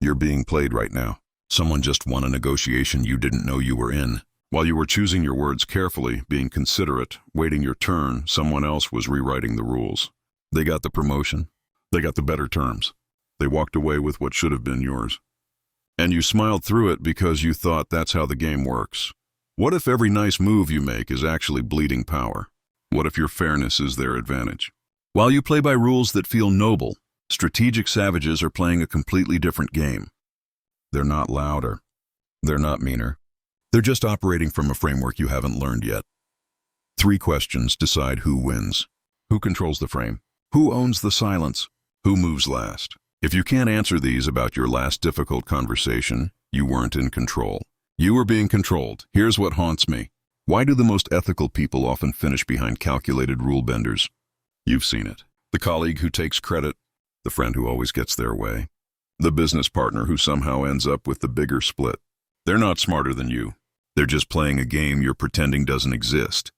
You're being played right now. Someone just won a negotiation you didn't know you were in. While you were choosing your words carefully, being considerate, waiting your turn, someone else was rewriting the rules. They got the promotion. They got the better terms. They walked away with what should have been yours. And you smiled through it because you thought that's how the game works. What if every nice move you make is actually bleeding power? What if your fairness is their advantage? While you play by rules that feel noble, strategic savages are playing a completely different game. They're not louder. They're not meaner. They're just operating from a framework you haven't learned yet. 3 questions decide who wins. Who controls the frame? Who owns the silence? Who moves last? If you can't answer these about your last difficult conversation, you weren't in control. You were being controlled. Here's what haunts me. Why do the most ethical people often finish behind calculated rule benders? You've seen it. The colleague who takes credit, the friend who always gets their way, the business partner who somehow ends up with the bigger split. They're not smarter than you. They're just playing a game you're pretending doesn't exist.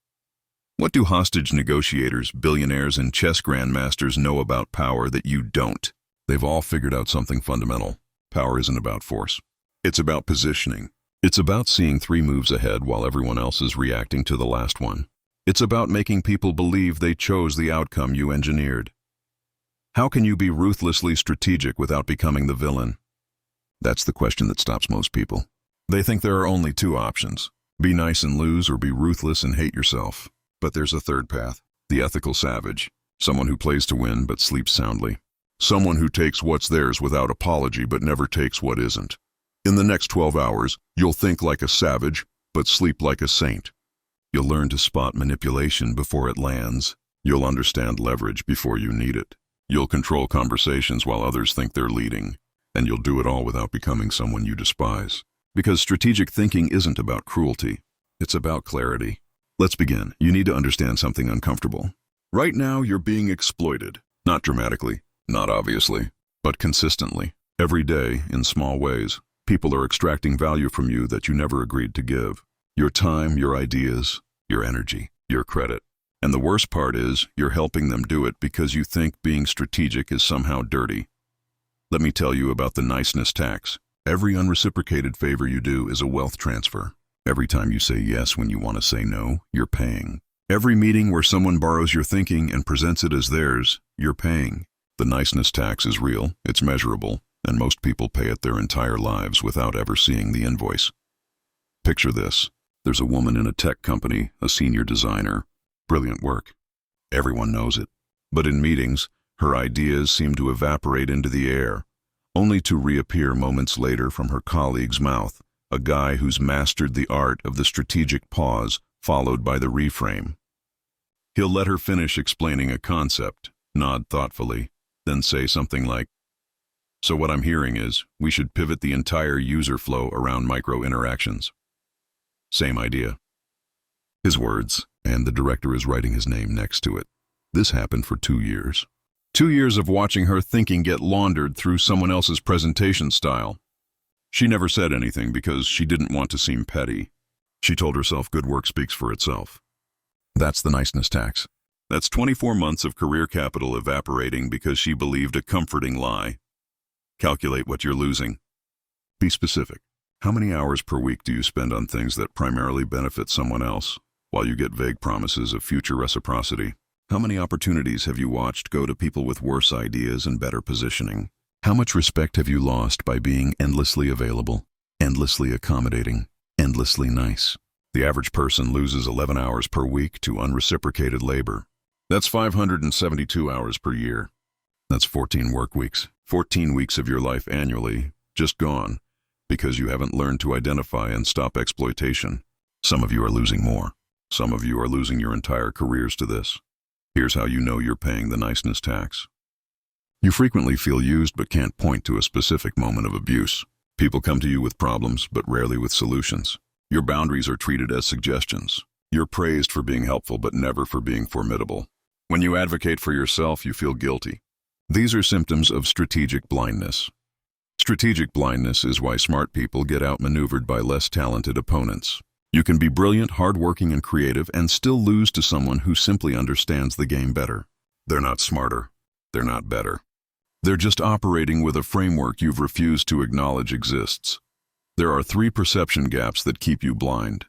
What do hostage negotiators, billionaires, and chess grandmasters know about power that you don't? They've all figured out something fundamental. Power isn't about force. It's about positioning. It's about seeing 3 moves ahead while everyone else is reacting to the last one. It's about making people believe they chose the outcome you engineered. How can you be ruthlessly strategic without becoming the villain? That's the question that stops most people. They think there are only 2 options. Be nice and lose, or be ruthless and hate yourself. But there's a third path. The ethical savage. Someone who plays to win but sleeps soundly. Someone who takes what's theirs without apology but never takes what isn't. In the next 12 hours, you'll think like a savage but sleep like a saint. You'll learn to spot manipulation before it lands. You'll understand leverage before you need it. You'll control conversations while others think they're leading. And you'll do it all without becoming someone you despise. Because strategic thinking isn't about cruelty. It's about clarity. Let's begin. You need to understand something uncomfortable. Right now, you're being exploited. Not dramatically, not obviously, but consistently. Every day, in small ways, people are extracting value from you that you never agreed to give. Your time, your ideas, your energy, your credit. And the worst part is, you're helping them do it because you think being strategic is somehow dirty. Let me tell you about the niceness tax. Every unreciprocated favor you do is a wealth transfer. Every time you say yes when you want to say no, you're paying. Every meeting where someone borrows your thinking and presents it as theirs, you're paying. The niceness tax is real, it's measurable, and most people pay it their entire lives without ever seeing the invoice. Picture this. There's a woman in a tech company, a senior designer. Brilliant work. Everyone knows it. But in meetings, her ideas seem to evaporate into the air, only to reappear moments later from her colleague's mouth, a guy who's mastered the art of the strategic pause followed by the reframe. He'll let her finish explaining a concept, nod thoughtfully, then say something like, "So what I'm hearing is, we should pivot the entire user flow around micro-interactions." Same idea. His words, and the director is writing his name next to it. This happened for 2 years. 2 years of watching her thinking get laundered through someone else's presentation style. She never said anything because she didn't want to seem petty. She told herself good work speaks for itself. That's the niceness tax. That's 24 months of career capital evaporating because she believed a comforting lie. Calculate what you're losing. Be specific. How many hours per week do you spend on things that primarily benefit someone else, while you get vague promises of future reciprocity? How many opportunities have you watched go to people with worse ideas and better positioning? How much respect have you lost by being endlessly available, endlessly accommodating, endlessly nice? The average person loses 11 hours per week to unreciprocated labor. That's 572 hours per year. That's 14 work weeks, 14 weeks of your life annually, just gone, because you haven't learned to identify and stop exploitation. Some of you are losing more. Some of you are losing your entire careers to this. Here's how you know you're paying the niceness tax. You frequently feel used but can't point to a specific moment of abuse. People come to you with problems, but rarely with solutions. Your boundaries are treated as suggestions. You're praised for being helpful, but never for being formidable. When you advocate for yourself, you feel guilty. These are symptoms of strategic blindness. Strategic blindness is why smart people get outmaneuvered by less talented opponents. You can be brilliant, hardworking, and creative and still lose to someone who simply understands the game better. They're not smarter. They're not better. They're just operating with a framework you've refused to acknowledge exists. There are 3 perception gaps that keep you blind.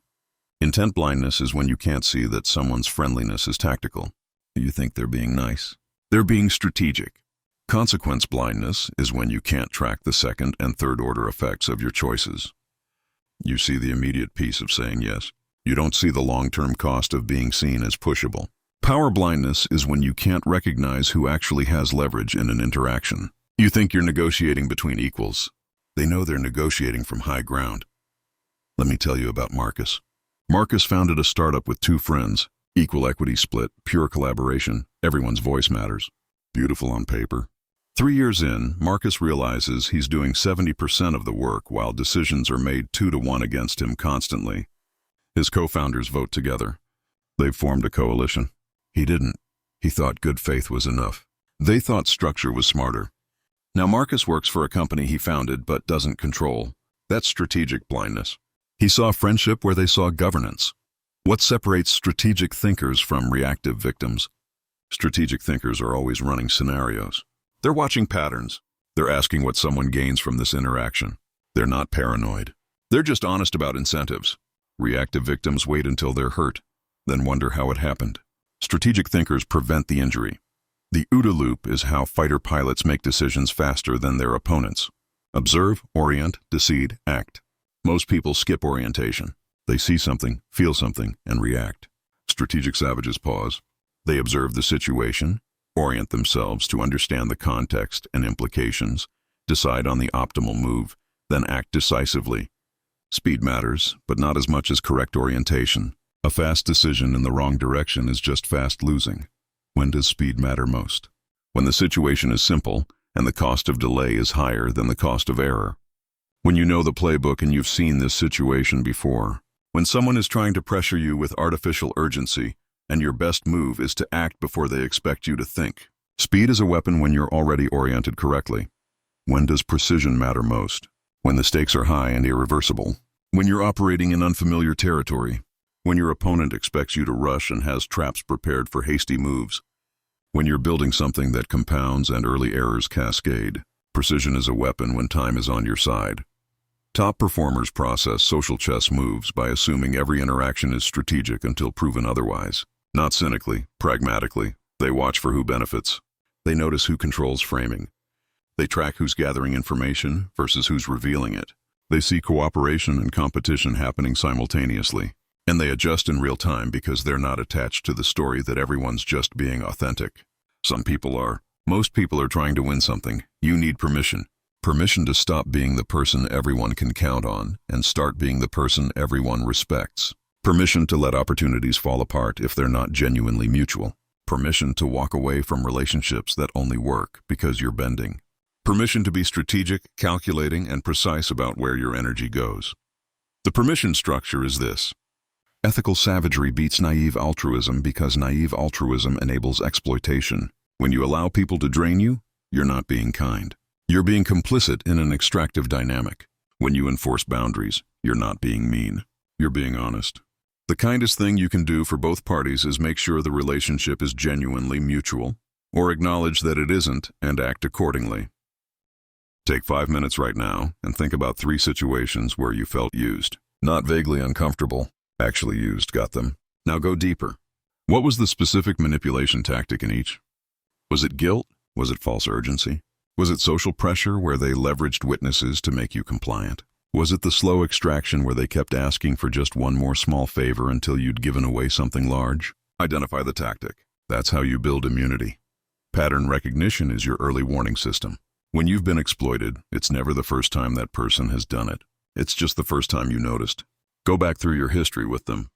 Intent blindness is when you can't see that someone's friendliness is tactical. You think they're being nice. They're being strategic. Consequence blindness is when you can't track the second and third order effects of your choices. You see the immediate piece of saying yes. You don't see the long-term cost of being seen as pushable. Power blindness is when you can't recognize who actually has leverage in an interaction. You think you're negotiating between equals. They know they're negotiating from high ground. Let me tell you about Marcus. Marcus founded a startup with 2 friends. Equal equity split, pure collaboration, everyone's voice matters. Beautiful on paper. 3 years in, Marcus realizes he's doing 70% of the work while decisions are made 2-to-1 against him constantly. His co-founders vote together. They've formed a coalition. He didn't. He thought good faith was enough. They thought structure was smarter. Now Marcus works for a company he founded but doesn't control. That's strategic blindness. He saw friendship where they saw governance. What separates strategic thinkers from reactive victims? Strategic thinkers are always running scenarios. They're watching patterns. They're asking what someone gains from this interaction. They're not paranoid. They're just honest about incentives. Reactive victims wait until they're hurt, then wonder how it happened. Strategic thinkers prevent the injury. The OODA loop is how fighter pilots make decisions faster than their opponents. Observe, orient, decide, act. Most people skip orientation. They see something, feel something, and react. Strategic savages pause. They observe the situation, orient themselves to understand the context and implications, decide on the optimal move, then act decisively. Speed matters, but not as much as correct orientation. A fast decision in the wrong direction is just fast losing. When does speed matter most? When the situation is simple and the cost of delay is higher than the cost of error. When you know the playbook and you've seen this situation before. When someone is trying to pressure you with artificial urgency, and your best move is to act before they expect you to think. Speed is a weapon when you're already oriented correctly. When does precision matter most? When the stakes are high and irreversible. When you're operating in unfamiliar territory. When your opponent expects you to rush and has traps prepared for hasty moves. When you're building something that compounds and early errors cascade. Precision is a weapon when time is on your side. Top performers process social chess moves by assuming every interaction is strategic until proven otherwise. Not cynically, pragmatically. They watch for who benefits. They notice who controls framing. They track who's gathering information versus who's revealing it. They see cooperation and competition happening simultaneously. And they adjust in real time because they're not attached to the story that everyone's just being authentic. Some people are. Most people are trying to win something. You need permission. Permission to stop being the person everyone can count on and start being the person everyone respects. Permission to let opportunities fall apart if they're not genuinely mutual. Permission to walk away from relationships that only work because you're bending. Permission to be strategic, calculating, and precise about where your energy goes. The permission structure is this. Ethical savagery beats naive altruism because naive altruism enables exploitation. When you allow people to drain you, you're not being kind. You're being complicit in an extractive dynamic. When you enforce boundaries, you're not being mean. You're being honest. The kindest thing you can do for both parties is make sure the relationship is genuinely mutual, or acknowledge that it isn't and act accordingly. Take 5 minutes right now and think about 3 situations where you felt used. Not vaguely uncomfortable, actually used, got them. Now go deeper. What was the specific manipulation tactic in each? Was it guilt? Was it false urgency? Was it social pressure where they leveraged witnesses to make you compliant? Was it the slow extraction where they kept asking for just one more small favor until you'd given away something large? Identify the tactic. That's how you build immunity. Pattern recognition is your early warning system. When you've been exploited, it's never the first time that person has done it. It's just the first time you noticed. Go back through your history with them.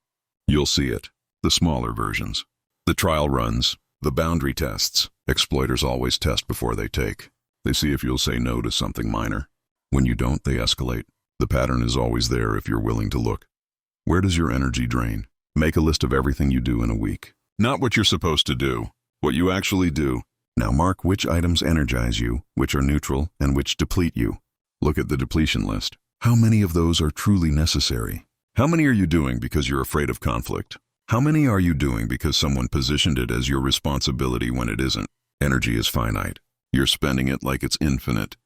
You'll see it. The smaller versions. The trial runs. The boundary tests. Exploiters always test before they take. They see if you'll say no to something minor. When you don't, they escalate. The pattern is always there if you're willing to look. Where does your energy drain? Make a list of everything you do in a week. Not what you're supposed to do. What you actually do. Now mark which items energize you, which are neutral, and which deplete you. Look at the depletion list. How many of those are truly necessary? How many are you doing because you're afraid of conflict? How many are you doing because someone positioned it as your responsibility when it isn't? Energy is finite. You're spending it like it's infinite.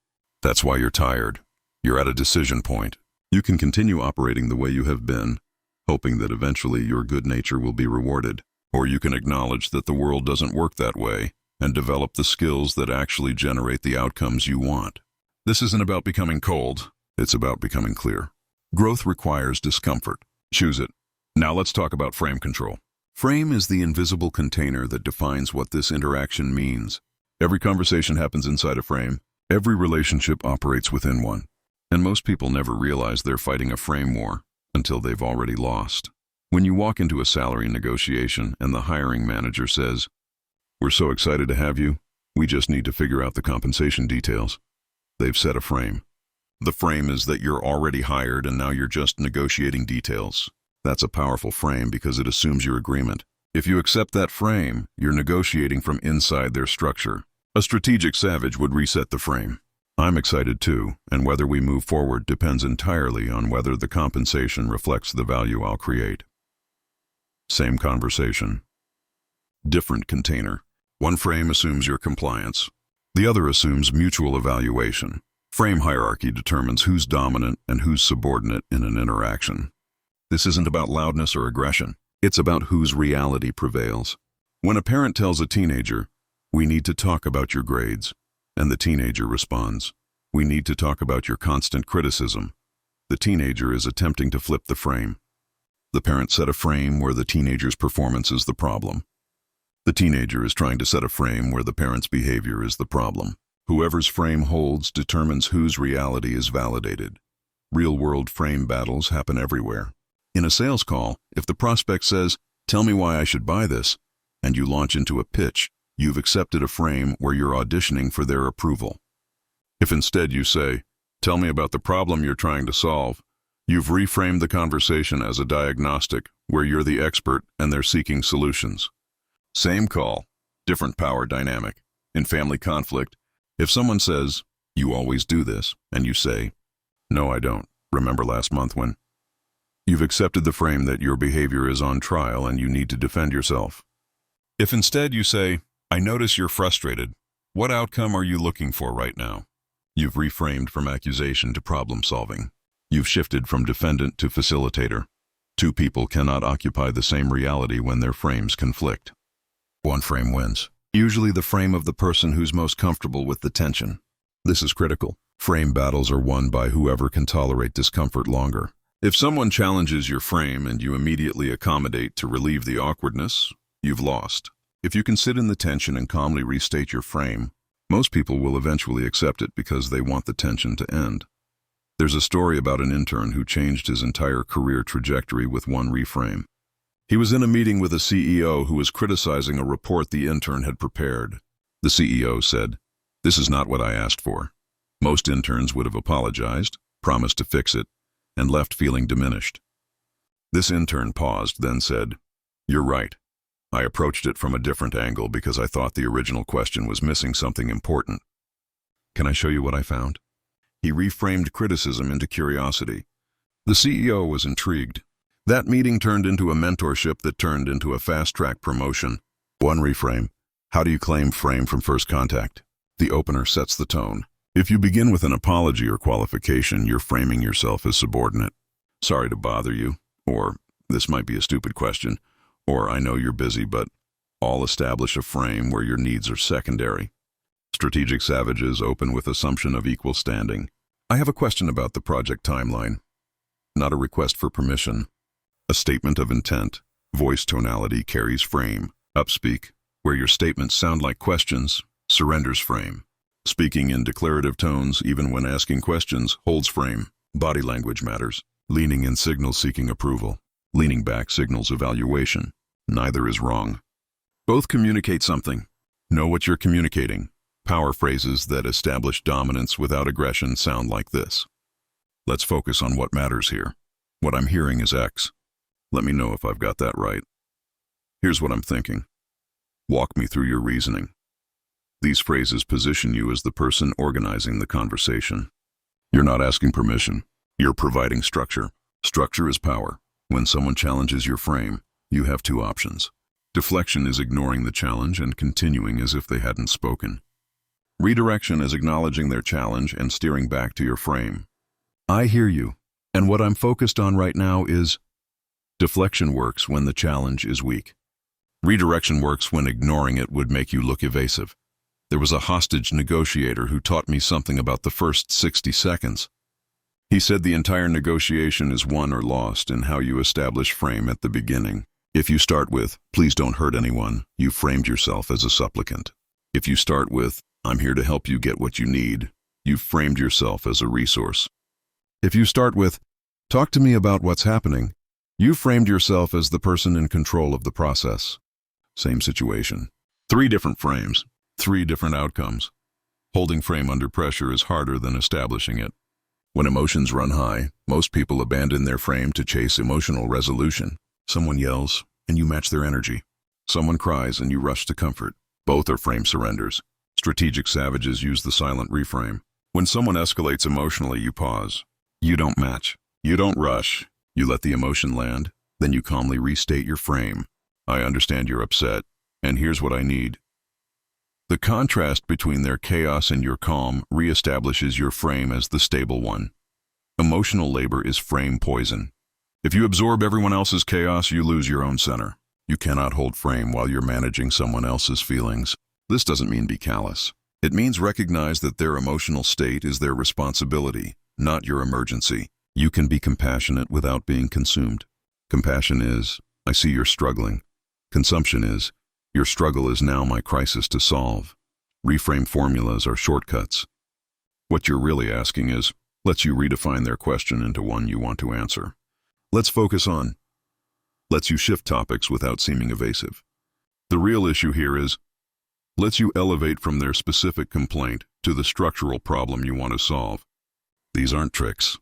That's why you're tired. You're at a decision point. You can continue operating the way you have been, hoping that eventually your good nature will be rewarded. Or you can acknowledge that the world doesn't work that way and develop the skills that actually generate the outcomes you want. This isn't about becoming cold. It's about becoming clear. Growth requires discomfort. Choose it. Now let's talk about frame control. Frame is the invisible container that defines what this interaction means. Every conversation happens inside a frame. Every relationship operates within one. And most people never realize they're fighting a frame war until they've already lost. When you walk into a salary negotiation and the hiring manager says, "We're so excited to have you. We just need to figure out the compensation details," they've set a frame. The frame is that you're already hired and now you're just negotiating details. That's a powerful frame because it assumes your agreement. If you accept that frame, you're negotiating from inside their structure. A strategic savage would reset the frame. I'm excited too, and whether we move forward depends entirely on whether the compensation reflects the value I'll create. Same conversation. Different container. One frame assumes your compliance. The other assumes mutual evaluation. Frame hierarchy determines who's dominant and who's subordinate in an interaction. This isn't about loudness or aggression. It's about whose reality prevails. When a parent tells a teenager, "We need to talk about your grades," and the teenager responds, "We need to talk about your constant criticism," the teenager is attempting to flip the frame. The parent set a frame where the teenager's performance is the problem. The teenager is trying to set a frame where the parent's behavior is the problem. Whoever's frame holds determines whose reality is validated. Real-world frame battles happen everywhere. In a sales call, if the prospect says, "Tell me why I should buy this," and you launch into a pitch, you've accepted a frame where you're auditioning for their approval. If instead you say, "Tell me about the problem you're trying to solve," you've reframed the conversation as a diagnostic where you're the expert and they're seeking solutions. Same call, different power dynamic. In family conflict, if someone says, "You always do this," and you say, "No, I don't. Remember last month when?" You've accepted the frame that your behavior is on trial and you need to defend yourself. If instead you say, "I notice you're frustrated. What outcome are you looking for right now?" You've reframed from accusation to problem solving. You've shifted from defendant to facilitator. Two people cannot occupy the same reality when their frames conflict. One frame wins. Usually the frame of the person who's most comfortable with the tension. This is critical. Frame battles are won by whoever can tolerate discomfort longer. If someone challenges your frame and you immediately accommodate to relieve the awkwardness, you've lost. If you can sit in the tension and calmly restate your frame, most people will eventually accept it because they want the tension to end. There's a story about an intern who changed his entire career trajectory with one reframe. He was in a meeting with a CEO who was criticizing a report the intern had prepared. The CEO said, "This is not what I asked for." Most interns would have apologized, promised to fix it, and left feeling diminished. This intern paused, then said, "You're right. I approached it from a different angle because I thought the original question was missing something important. Can I show you what I found?" He reframed criticism into curiosity. The CEO was intrigued. That meeting turned into a mentorship that turned into a fast-track promotion. One reframe. How do you claim frame from first contact? The opener sets the tone. If you begin with an apology or qualification, you're framing yourself as subordinate. "Sorry to bother you," or "This might be a stupid question," or "I know you're busy," but all establish a frame where your needs are secondary. Strategic savages open with assumption of equal standing. "I have a question about the project timeline." Not a request for permission. A statement of intent. Voice tonality carries frame. Upspeak, where your statements sound like questions, surrenders frame. Speaking in declarative tones, even when asking questions, holds frame. Body language matters. Leaning in signals seeking approval. Leaning back signals evaluation. Neither is wrong. Both communicate something. Know what you're communicating. Power phrases that establish dominance without aggression sound like this. "Let's focus on what matters here. What I'm hearing is X. Let me know if I've got that right. Here's what I'm thinking. Walk me through your reasoning." These phrases position you as the person organizing the conversation. You're not asking permission. You're providing structure. Structure is power. When someone challenges your frame, you have two options. Deflection is ignoring the challenge and continuing as if they hadn't spoken. Redirection is acknowledging their challenge and steering back to your frame. I hear you, and what I'm focused on right now is deflection works when the challenge is weak. Redirection works when ignoring it would make you look evasive. There was a hostage negotiator who taught me something about the first 60 seconds. He said the entire negotiation is won or lost in how you establish frame at the beginning. If you start with, please don't hurt anyone, you framed yourself as a supplicant. If you start with, I'm here to help you get what you need, you've framed yourself as a resource. If you start with, talk to me about what's happening, you framed yourself as the person in control of the process. Same situation. 3 different frames, 3 different outcomes. Holding frame under pressure is harder than establishing it. When emotions run high, most people abandon their frame to chase emotional resolution. Someone yells, and you match their energy. Someone cries, and you rush to comfort. Both are frame surrenders. Strategic savages use the silent reframe. When someone escalates emotionally, you pause. You don't match. You don't rush. You let the emotion land. Then you calmly restate your frame. I understand you're upset, and here's what I need. The contrast between their chaos and your calm reestablishes your frame as the stable one. Emotional labor is frame poison. If you absorb everyone else's chaos, you lose your own center. You cannot hold frame while you're managing someone else's feelings. This doesn't mean be callous. It means recognize that their emotional state is their responsibility, not your emergency. You can be compassionate without being consumed. Compassion is, I see you're struggling. Consumption is, your struggle is now my crisis to solve. Reframe formulas are shortcuts. What you're really asking is, lets you redefine their question into one you want to answer. Let's focus on, lets you shift topics without seeming evasive. The real issue here is, lets you elevate from their specific complaint to the structural problem you want to solve. These aren't tricks,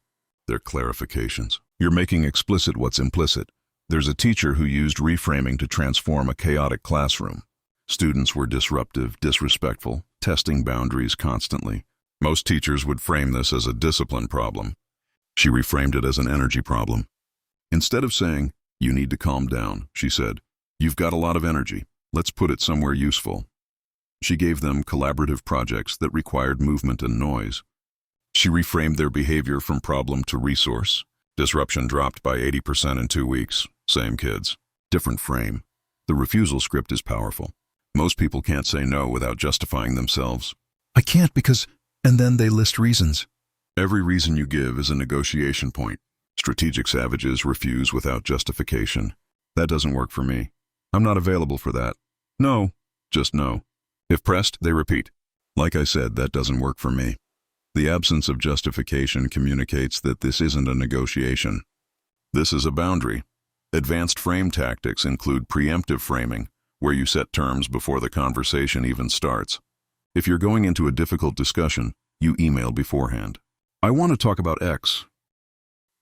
they're clarifications. You're making explicit what's implicit. There's a teacher who used reframing to transform a chaotic classroom. Students were disruptive, disrespectful, testing boundaries constantly. Most teachers would frame this as a discipline problem. She reframed it as an energy problem. Instead of saying, you need to calm down, she said, you've got a lot of energy. Let's put it somewhere useful. She gave them collaborative projects that required movement and noise. She reframed their behavior from problem to resource. Disruption dropped by 80% in 2 weeks. Same kids. Different frame. The refusal script is powerful. Most people can't say no without justifying themselves. I can't because, and then they list reasons. Every reason you give is a negotiation point. Strategic savages refuse without justification. That doesn't work for me. I'm not available for that. No, just no. If pressed, they repeat. Like I said, that doesn't work for me. The absence of justification communicates that this isn't a negotiation. This is a boundary. Advanced frame tactics include preemptive framing, where you set terms before the conversation even starts. If you're going into a difficult discussion, you email beforehand. I want to talk about X.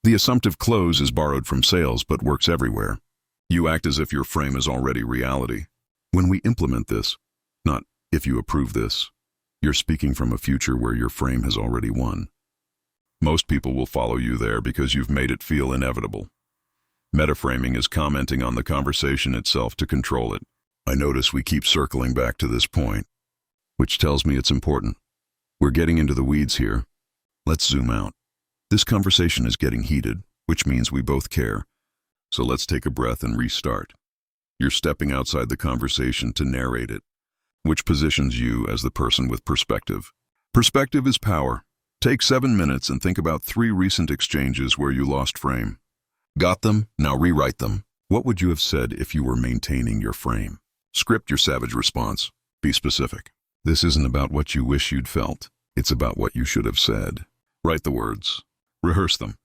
The assumptive close is borrowed from sales but works everywhere. You act as if your frame is already reality. When we implement this, not if you approve this, you're speaking from a future where your frame has already won. Most people will follow you there because you've made it feel inevitable. Metaframing is commenting on the conversation itself to control it. I notice we keep circling back to this point, which tells me it's important. We're getting into the weeds here. Let's zoom out. This conversation is getting heated, which means we both care. So let's take a breath and restart. You're stepping outside the conversation to narrate it, which positions you as the person with perspective. Perspective is power. Take 7 minutes and think about 3 recent exchanges where you lost frame. Got them? Now rewrite them. What would you have said if you were maintaining your frame? Script your savage response. Be specific. This isn't about what you wish you'd felt. It's about what you should have said. Write the words. Rehearse them.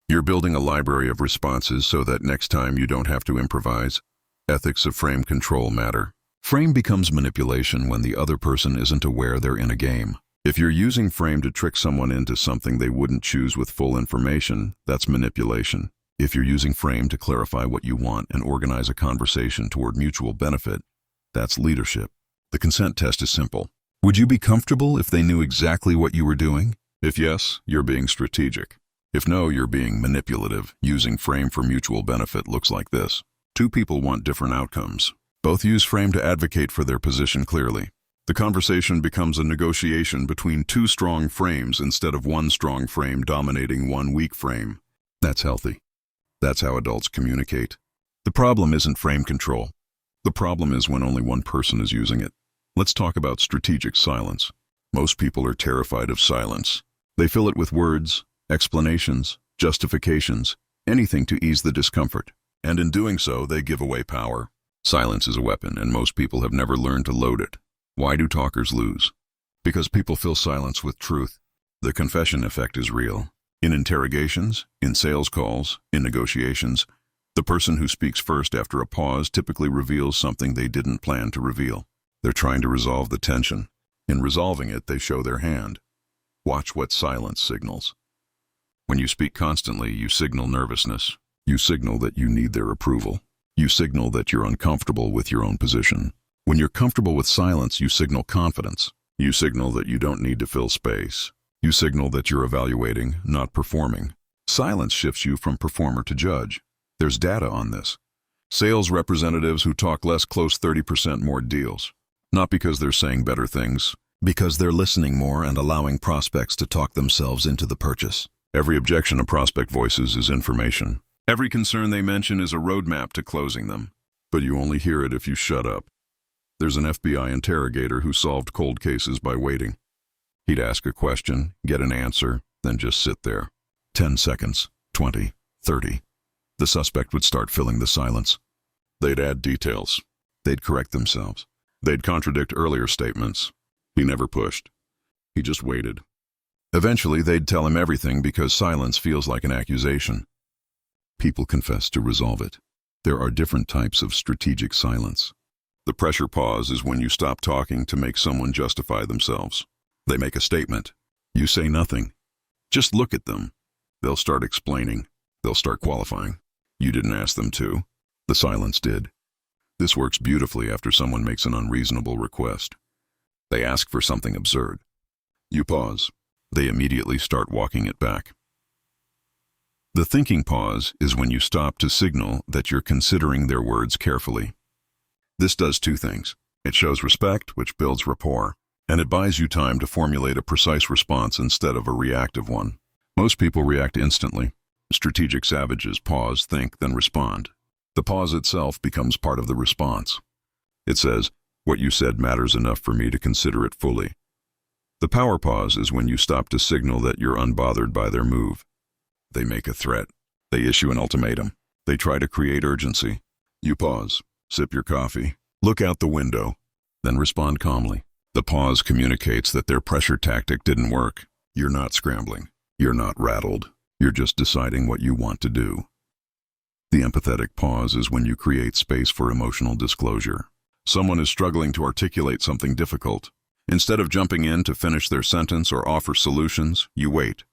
You're building a library of responses so that next time you don't have to improvise. Ethics of frame control matter. Frame becomes manipulation when the other person isn't aware they're in a game. If you're using frame to trick someone into something they wouldn't choose with full information, that's manipulation. If you're using frame to clarify what you want and organize a conversation toward mutual benefit, that's leadership. The consent test is simple. Would you be comfortable if they knew exactly what you were doing? If yes, you're being strategic. If no, you're being manipulative. Using frame for mutual benefit looks like this. 2 people want different outcomes. Both use frame to advocate for their position clearly. The conversation becomes a negotiation between two strong frames instead of one strong frame dominating one weak frame. That's healthy. That's how adults communicate. The problem isn't frame control. The problem is when only one person is using it. Let's talk about strategic silence. Most people are terrified of silence. They fill it with words, explanations, justifications, anything to ease the discomfort. And in doing so, they give away power. Silence is a weapon, and most people have never learned to load it. Why do talkers lose? Because people fill silence with truth. The confession effect is real. In interrogations, in sales calls, in negotiations, the person who speaks first after a pause typically reveals something they didn't plan to reveal. They're trying to resolve the tension. In resolving it, they show their hand. Watch what silence signals. When you speak constantly, you signal nervousness. You signal that you need their approval. You signal that you're uncomfortable with your own position. When you're comfortable with silence, you signal confidence. You signal that you don't need to fill space. You signal that you're evaluating, not performing. Silence shifts you from performer to judge. There's data on this. Sales representatives who talk less close 30% more deals. Not because they're saying better things, because they're listening more and allowing prospects to talk themselves into the purchase. Every objection a prospect voices is information. Every concern they mention is a roadmap to closing them. But you only hear it if you shut up. There's an FBI interrogator who solved cold cases by waiting. He'd ask a question, get an answer, then just sit there. 10 seconds, 20, 30. The suspect would start filling the silence. They'd add details. They'd correct themselves. They'd contradict earlier statements. He never pushed. He just waited. Eventually, they'd tell him everything because silence feels like an accusation. People confess to resolve it. There are different types of strategic silence. The pressure pause is when you stop talking to make someone justify themselves. They make a statement. You say nothing. Just look at them. They'll start explaining. They'll start qualifying. You didn't ask them to. The silence did. This works beautifully after someone makes an unreasonable request. They ask for something absurd. You pause. They immediately start walking it back. The thinking pause is when you stop to signal that you're considering their words carefully. This does two things. It shows respect, which builds rapport, and it buys you time to formulate a precise response instead of a reactive one. Most people react instantly. Strategic savages pause, think, then respond. The pause itself becomes part of the response. It says, what you said matters enough for me to consider it fully. The power pause is when you stop to signal that you're unbothered by their move. They make a threat. They issue an ultimatum. They try to create urgency. You pause, sip your coffee, look out the window, then respond calmly. The pause communicates that their pressure tactic didn't work. You're not scrambling. You're not rattled. You're just deciding what you want to do. The empathetic pause is when you create space for emotional disclosure. Someone is struggling to articulate something difficult. Instead of jumping in to finish their sentence or offer solutions, you wait.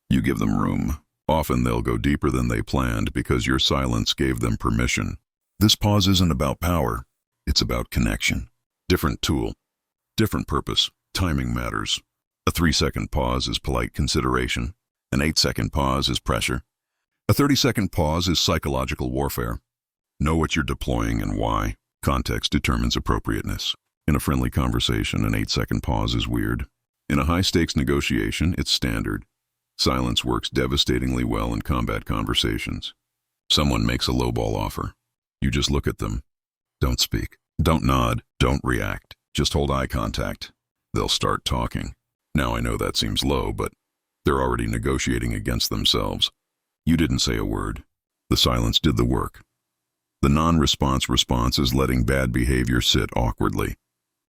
You give them room. Often they'll go deeper than they planned because your silence gave them permission. This pause isn't about power. It's about connection. Different tool. Different purpose. Timing matters. A 3-second pause is polite consideration. An 8-second pause is pressure. A 30-second pause is psychological warfare. Know what you're deploying and why. Context determines appropriateness. In a friendly conversation, an 8-second pause is weird. In a high-stakes negotiation, it's standard. Silence works devastatingly well in combat conversations. Someone makes a lowball offer. You just look at them. Don't speak. Don't nod. Don't react. Just hold eye contact. They'll start talking. Now I know that seems low, but they're already negotiating against themselves. You didn't say a word. The silence did the work. The non-response response is letting bad behavior sit awkwardly.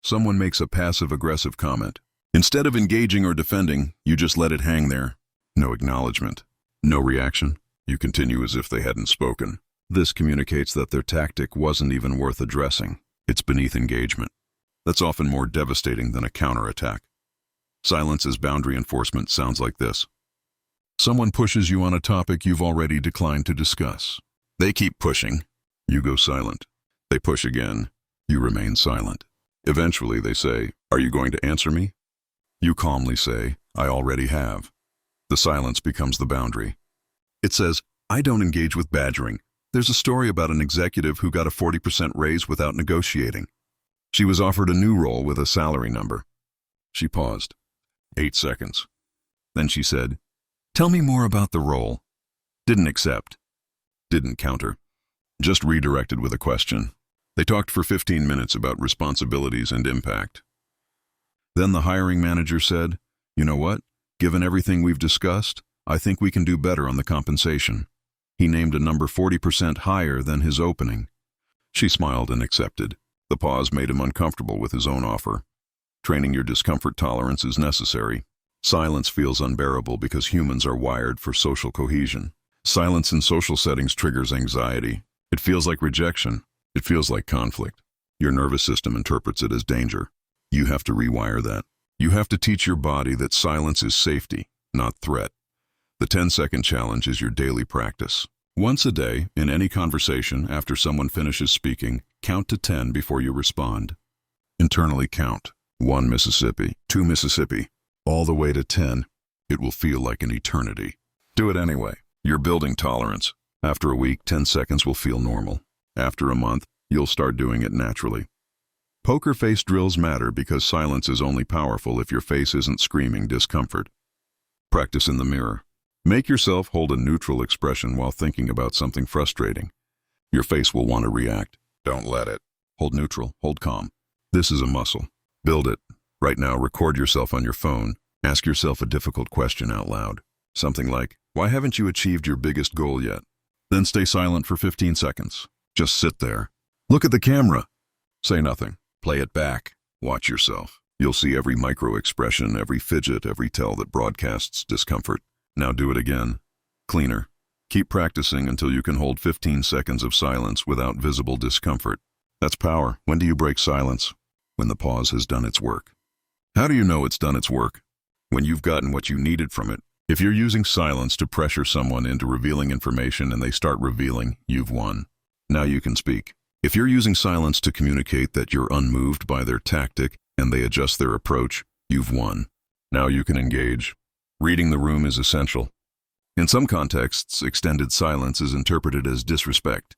Someone makes a passive-aggressive comment. Instead of engaging or defending, you just let it hang there. No acknowledgement. No reaction. You continue as if they hadn't spoken. This communicates that their tactic wasn't even worth addressing. It's beneath engagement. That's often more devastating than a counterattack. Silence as boundary enforcement sounds like this. Someone pushes you on a topic you've already declined to discuss. They keep pushing. You go silent. They push again. You remain silent. Eventually they say, "Are you going to answer me?" You calmly say, "I already have." The silence becomes the boundary. It says, "I don't engage with badgering." There's a story about an executive who got a 40% raise without negotiating. She was offered a new role with a salary number. She paused. 8 seconds. Then she said, "Tell me more about the role." Didn't accept. Didn't counter. Just redirected with a question. They talked for 15 minutes about responsibilities and impact. Then the hiring manager said, "You know what? Given everything we've discussed, I think we can do better on the compensation." He named a number 40% higher than his opening. She smiled and accepted. The pause made him uncomfortable with his own offer. Training your discomfort tolerance is necessary. Silence feels unbearable because humans are wired for social cohesion. Silence in social settings triggers anxiety. It feels like rejection. It feels like conflict. Your nervous system interprets it as danger. You have to rewire that. You have to teach your body that silence is safety, not threat. The 10-second challenge is your daily practice. Once a day, in any conversation, after someone finishes speaking, count to 10 before you respond. Internally count. 1 Mississippi, 2 Mississippi, all the way to 10. It will feel like an eternity. Do it anyway. You're building tolerance. After a week, 10 seconds will feel normal. After a month, you'll start doing it naturally. Poker face drills matter because silence is only powerful if your face isn't screaming discomfort. Practice in the mirror. Make yourself hold a neutral expression while thinking about something frustrating. Your face will want to react. Don't let it. Hold neutral, hold calm. This is a muscle. Build it. Right now, record yourself on your phone. Ask yourself a difficult question out loud. Something like, "Why haven't you achieved your biggest goal yet?" Then stay silent for 15 seconds. Just sit there. Look at the camera. Say nothing. Play it back. Watch yourself. You'll see every micro-expression, every fidget, every tell that broadcasts discomfort. Now do it again. Cleaner. Keep practicing until you can hold 15 seconds of silence without visible discomfort. That's power. When do you break silence? When the pause has done its work. How do you know it's done its work? When you've gotten what you needed from it. If you're using silence to pressure someone into revealing information and they start revealing, you've won. Now you can speak. If you're using silence to communicate that you're unmoved by their tactic and they adjust their approach, you've won. Now you can engage. Reading the room is essential. In some contexts, extended silence is interpreted as disrespect.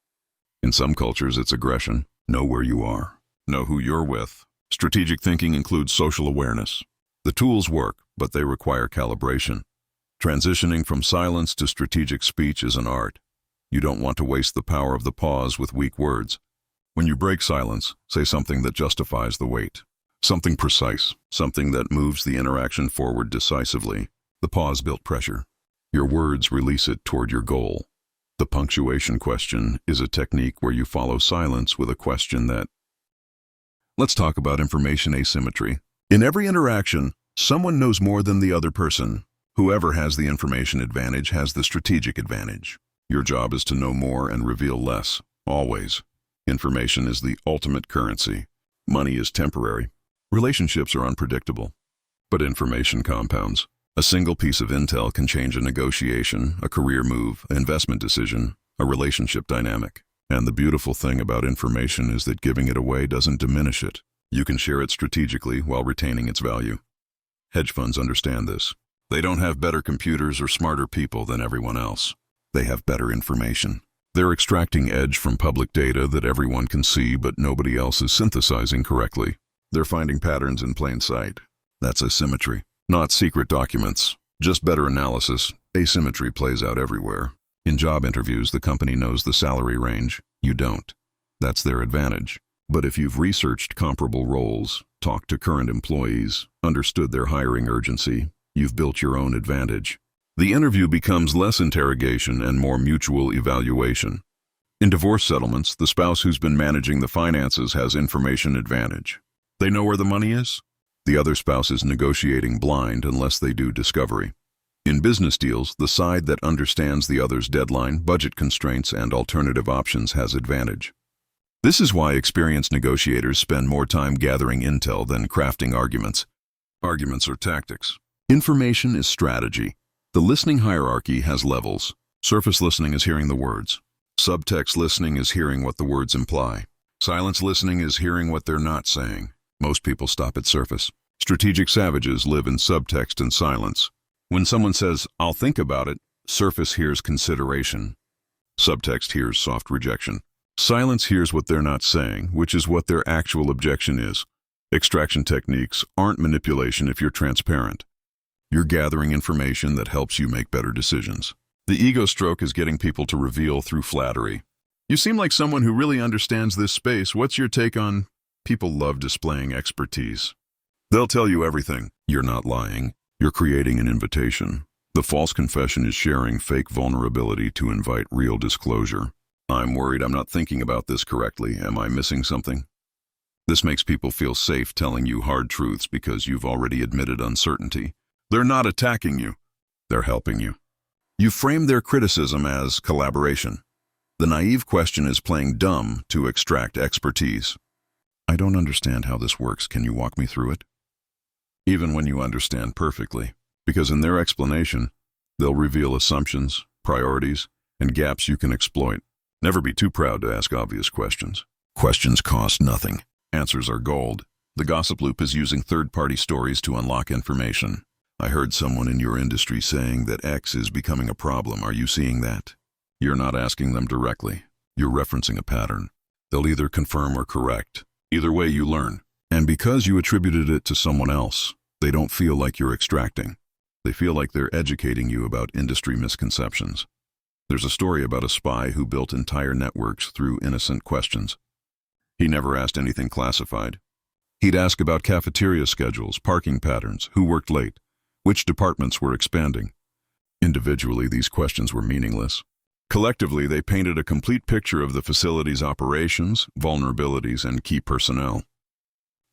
In some cultures, it's aggression. Know where you are. Know who you're with. Strategic thinking includes social awareness. The tools work, but they require calibration. Transitioning from silence to strategic speech is an art. You don't want to waste the power of the pause with weak words. When you break silence, say something that justifies the wait. Something precise, something that moves the interaction forward decisively. The pause built pressure. Your words release it toward your goal. The punctuation question is a technique where you follow silence with a question that. Let's talk about information asymmetry. In every interaction, someone knows more than the other person. Whoever has the information advantage has the strategic advantage. Your job is to know more and reveal less, always. Information is the ultimate currency. Money is temporary. Relationships are unpredictable. But information compounds. A single piece of intel can change a negotiation, a career move, an investment decision, a relationship dynamic. And the beautiful thing about information is that giving it away doesn't diminish it. You can share it strategically while retaining its value. Hedge funds understand this. They don't have better computers or smarter people than everyone else. They have better information. They're extracting edge from public data that everyone can see but nobody else is synthesizing correctly. They're finding patterns in plain sight. That's asymmetry. Not secret documents, just better analysis. Asymmetry plays out everywhere. In job interviews, the company knows the salary range. You don't. That's their advantage. But if you've researched comparable roles, talked to current employees, understood their hiring urgency, you've built your own advantage. The interview becomes less interrogation and more mutual evaluation. In divorce settlements, the spouse who's been managing the finances has information advantage. They know where the money is. The other spouse is negotiating blind unless they do discovery. In business deals, the side that understands the other's deadline, budget constraints, and alternative options has advantage. This is why experienced negotiators spend more time gathering intel than crafting arguments. Arguments are tactics. Information is strategy. The listening hierarchy has levels. Surface listening is hearing the words. Subtext listening is hearing what the words imply. Silence listening is hearing what they're not saying. Most people stop at surface. Strategic savages live in subtext and silence. When someone says, "I'll think about it," surface hears consideration. Subtext hears soft rejection. Silence hears what they're not saying, which is what their actual objection is. Extraction techniques aren't manipulation if you're transparent. You're gathering information that helps you make better decisions. The ego stroke is getting people to reveal through flattery. You seem like someone who really understands this space. What's your take on people love displaying expertise? They'll tell you everything. You're not lying. You're creating an invitation. The false confession is sharing fake vulnerability to invite real disclosure. I'm worried I'm not thinking about this correctly. Am I missing something? This makes people feel safe telling you hard truths because you've already admitted uncertainty. They're not attacking you. They're helping you. You frame their criticism as collaboration. The naive question is playing dumb to extract expertise. I don't understand how this works. Can you walk me through it? Even when you understand perfectly, because in their explanation, they'll reveal assumptions, priorities, and gaps you can exploit. Never be too proud to ask obvious questions. Questions cost nothing. Answers are gold. The gossip loop is using third-party stories to unlock information. I heard someone in your industry saying that X is becoming a problem. Are you seeing that? You're not asking them directly. You're referencing a pattern. They'll either confirm or correct. Either way, you learn. And because you attributed it to someone else, they don't feel like you're extracting. They feel like they're educating you about industry misconceptions. There's a story about a spy who built entire networks through innocent questions. He never asked anything classified. He'd ask about cafeteria schedules, parking patterns, who worked late, which departments were expanding. Individually, these questions were meaningless. Collectively, they painted a complete picture of the facility's operations, vulnerabilities, and key personnel.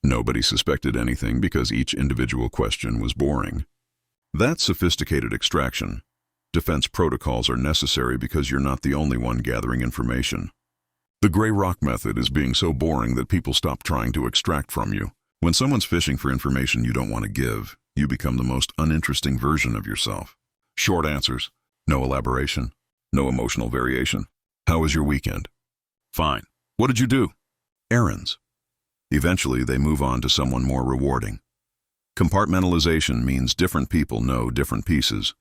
Nobody suspected anything because each individual question was boring. That's sophisticated extraction. Defense protocols are necessary because you're not the only one gathering information. The gray rock method is being so boring that people stop trying to extract from you. When someone's fishing for information you don't want to give, you become the most uninteresting version of yourself. Short answers, no elaboration, no emotional variation. How was your weekend? Fine. What did you do? Errands. Eventually, they move on to someone more rewarding. Compartmentalization means different people know different pieces.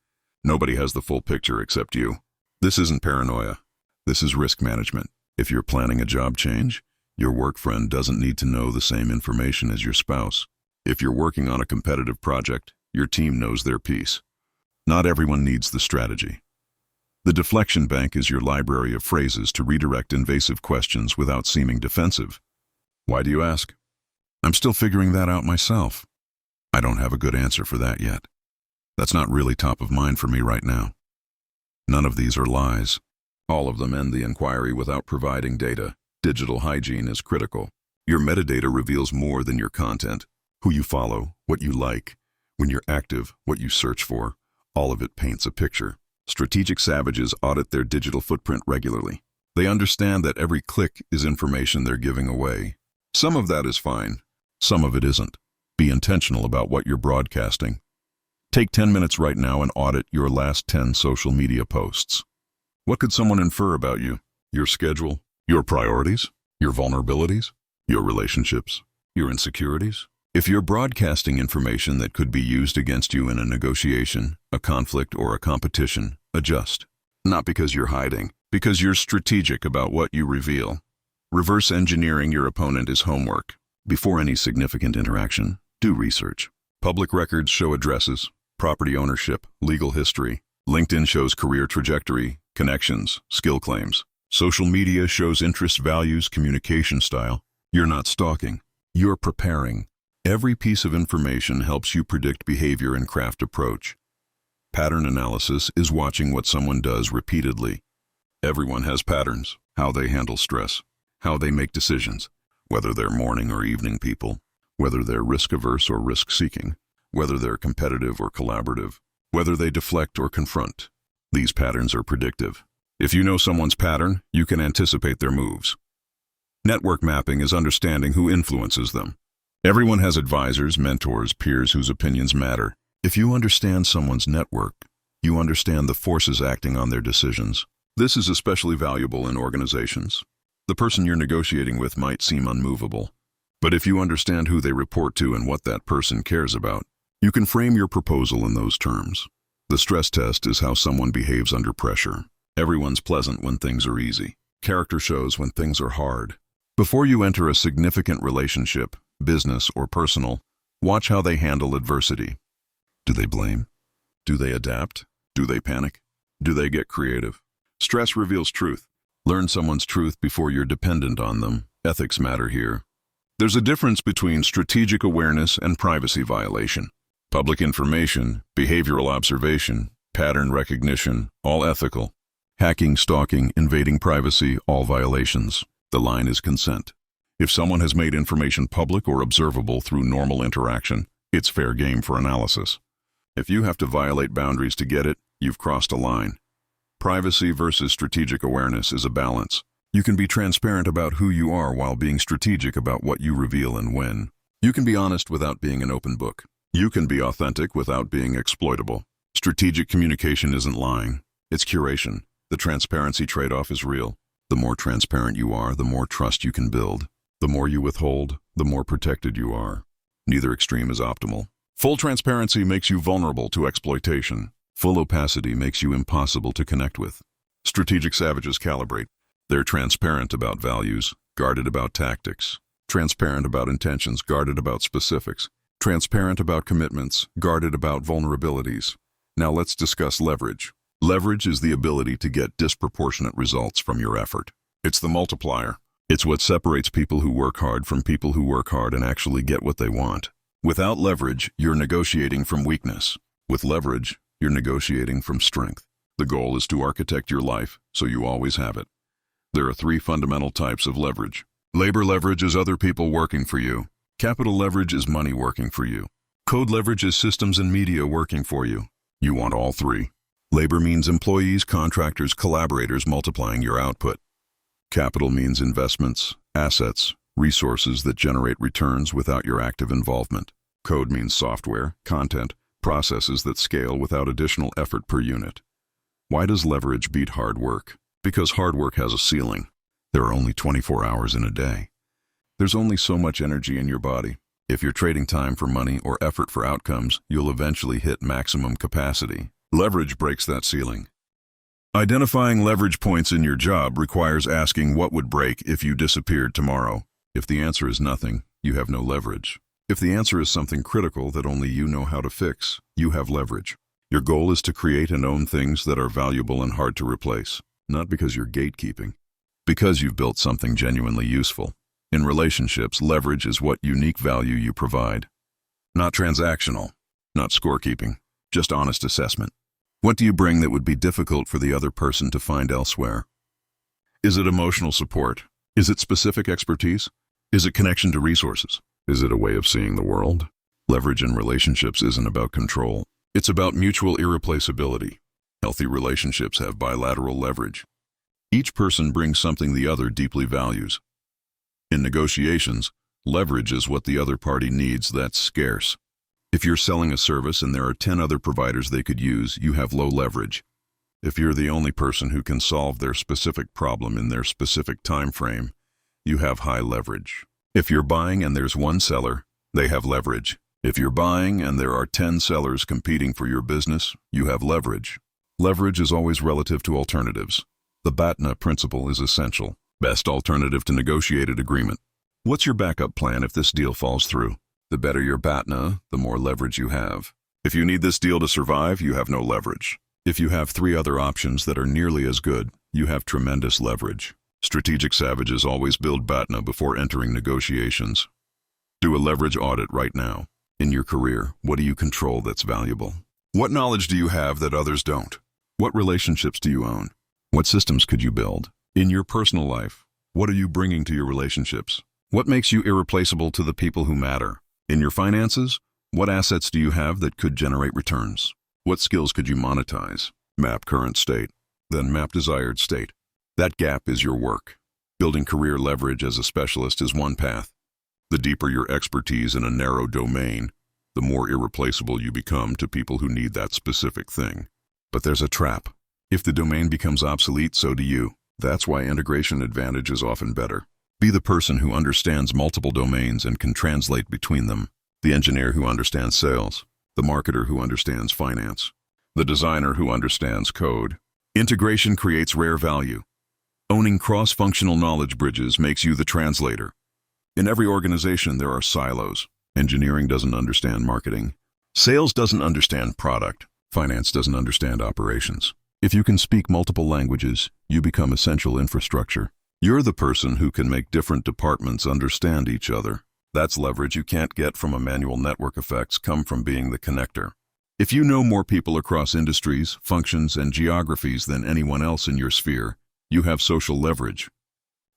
Nobody has the full picture except you. This isn't paranoia. This is risk management. If you're planning a job change, your work friend doesn't need to know the same information as your spouse. If you're working on a competitive project, your team knows their piece. Not everyone needs the strategy. The deflection bank is your library of phrases to redirect invasive questions without seeming defensive. Why do you ask? I'm still figuring that out myself. I don't have a good answer for that yet. That's not really top of mind for me right now. None of these are lies. All of them end the inquiry without providing data. Digital hygiene is critical. Your metadata reveals more than your content. Who you follow, what you like, when you're active, what you search for. All of it paints a picture. Strategic savages audit their digital footprint regularly. They understand that every click is information they're giving away. Some of that is fine. Some of it isn't. Be intentional about what you're broadcasting. Take 10 minutes right now and audit your last 10 social media posts. What could someone infer about you? Your schedule? Your priorities? Your vulnerabilities? Your relationships? Your insecurities? If you're broadcasting information that could be used against you in a negotiation, a conflict, or a competition, adjust. Not because you're hiding, because you're strategic about what you reveal. Reverse engineering your opponent is homework. Before any significant interaction, do research. Public records show addresses, property ownership, legal history. LinkedIn shows career trajectory, connections, skill claims. Social media shows interest, values, communication style. You're not stalking. You're preparing. Every piece of information helps you predict behavior and craft approach. Pattern analysis is watching what someone does repeatedly. Everyone has patterns, how they handle stress, how they make decisions, whether they're morning or evening people, whether they're risk-averse or risk-seeking, whether they're competitive or collaborative, whether they deflect or confront. These patterns are predictive. If you know someone's pattern, you can anticipate their moves. Network mapping is understanding who influences them. Everyone has advisors, mentors, peers whose opinions matter. If you understand someone's network, you understand the forces acting on their decisions. This is especially valuable in organizations. The person you're negotiating with might seem unmovable, but if you understand who they report to and what that person cares about, you can frame your proposal in those terms. The stress test is how someone behaves under pressure. Everyone's pleasant when things are easy. Character shows when things are hard. Before you enter a significant relationship, business or personal, watch how they handle adversity. Do they blame? Do they adapt? Do they panic? Do they get creative? Stress reveals truth. Learn someone's truth before you're dependent on them. Ethics matter here. There's a difference between strategic awareness and privacy violation. Public information, behavioral observation, pattern recognition, all ethical. Hacking, stalking, invading privacy, all violations. The line is consent. If someone has made information public or observable through normal interaction, it's fair game for analysis. If you have to violate boundaries to get it, you've crossed a line. Privacy versus strategic awareness is a balance. You can be transparent about who you are while being strategic about what you reveal and when. You can be honest without being an open book. You can be authentic without being exploitable. Strategic communication isn't lying. It's curation. The transparency trade-off is real. The more transparent you are, the more trust you can build. The more you withhold, the more protected you are. Neither extreme is optimal. Full transparency makes you vulnerable to exploitation. Full opacity makes you impossible to connect with. Strategic savages calibrate. They're transparent about values, guarded about tactics. Transparent about intentions, guarded about specifics. Transparent about commitments, guarded about vulnerabilities. Now let's discuss leverage. Leverage is the ability to get disproportionate results from your effort. It's the multiplier. It's what separates people who work hard from people who work hard and actually get what they want. Without leverage, you're negotiating from weakness. With leverage, you're negotiating from strength. The goal is to architect your life so you always have it. There are 3 fundamental types of leverage. Labor leverage is other people working for you. Capital leverage is money working for you. Code leverage is systems and media working for you. You want all 3. Labor means employees, contractors, collaborators multiplying your output. Capital means investments, assets, resources that generate returns without your active involvement. Code means software, content, processes that scale without additional effort per unit. Why does leverage beat hard work? Because hard work has a ceiling. There are only 24 hours in a day. There's only so much energy in your body. If you're trading time for money or effort for outcomes, you'll eventually hit maximum capacity. Leverage breaks that ceiling. Identifying leverage points in your job requires asking what would break if you disappeared tomorrow. If the answer is nothing, you have no leverage. If the answer is something critical that only you know how to fix, you have leverage. Your goal is to create and own things that are valuable and hard to replace, not because you're gatekeeping, because you've built something genuinely useful. In relationships, leverage is what unique value you provide. Not transactional, not scorekeeping, just honest assessment. What do you bring that would be difficult for the other person to find elsewhere? Is it emotional support? Is it specific expertise? Is it connection to resources? Is it a way of seeing the world? Leverage in relationships isn't about control. It's about mutual irreplaceability. Healthy relationships have bilateral leverage. Each person brings something the other deeply values. In negotiations, leverage is what the other party needs that's scarce. If you're selling a service and there are 10 other providers they could use, you have low leverage. If you're the only person who can solve their specific problem in their specific time frame, you have high leverage. If you're buying and there's one seller, they have leverage. If you're buying and there are 10 sellers competing for your business, you have leverage. Leverage is always relative to alternatives. The BATNA principle is essential. Best alternative to negotiated agreement. What's your backup plan if this deal falls through? The better your BATNA, the more leverage you have. If you need this deal to survive, you have no leverage. If you have 3 other options that are nearly as good, you have tremendous leverage. Strategic savages always build BATNA before entering negotiations. Do a leverage audit right now. In your career, what do you control that's valuable? What knowledge do you have that others don't? What relationships do you own? What systems could you build? In your personal life, what are you bringing to your relationships? What makes you irreplaceable to the people who matter? In your finances, what assets do you have that could generate returns? What skills could you monetize? Map current state, then map desired state. That gap is your work. Building career leverage as a specialist is one path. The deeper your expertise in a narrow domain, the more irreplaceable you become to people who need that specific thing. But there's a trap. If the domain becomes obsolete, so do you. That's why integration advantage is often better. Be the person who understands multiple domains and can translate between them. The engineer who understands sales. The marketer who understands finance. The designer who understands code. Integration creates rare value. Owning cross-functional knowledge bridges makes you the translator. In every organization, there are silos. Engineering doesn't understand marketing. Sales doesn't understand product. Finance doesn't understand operations. If you can speak multiple languages, you become essential infrastructure. You're the person who can make different departments understand each other. That's leverage you can't get from a manual. Network effects come from being the connector. If you know more people across industries, functions, and geographies than anyone else in your sphere, you have social leverage.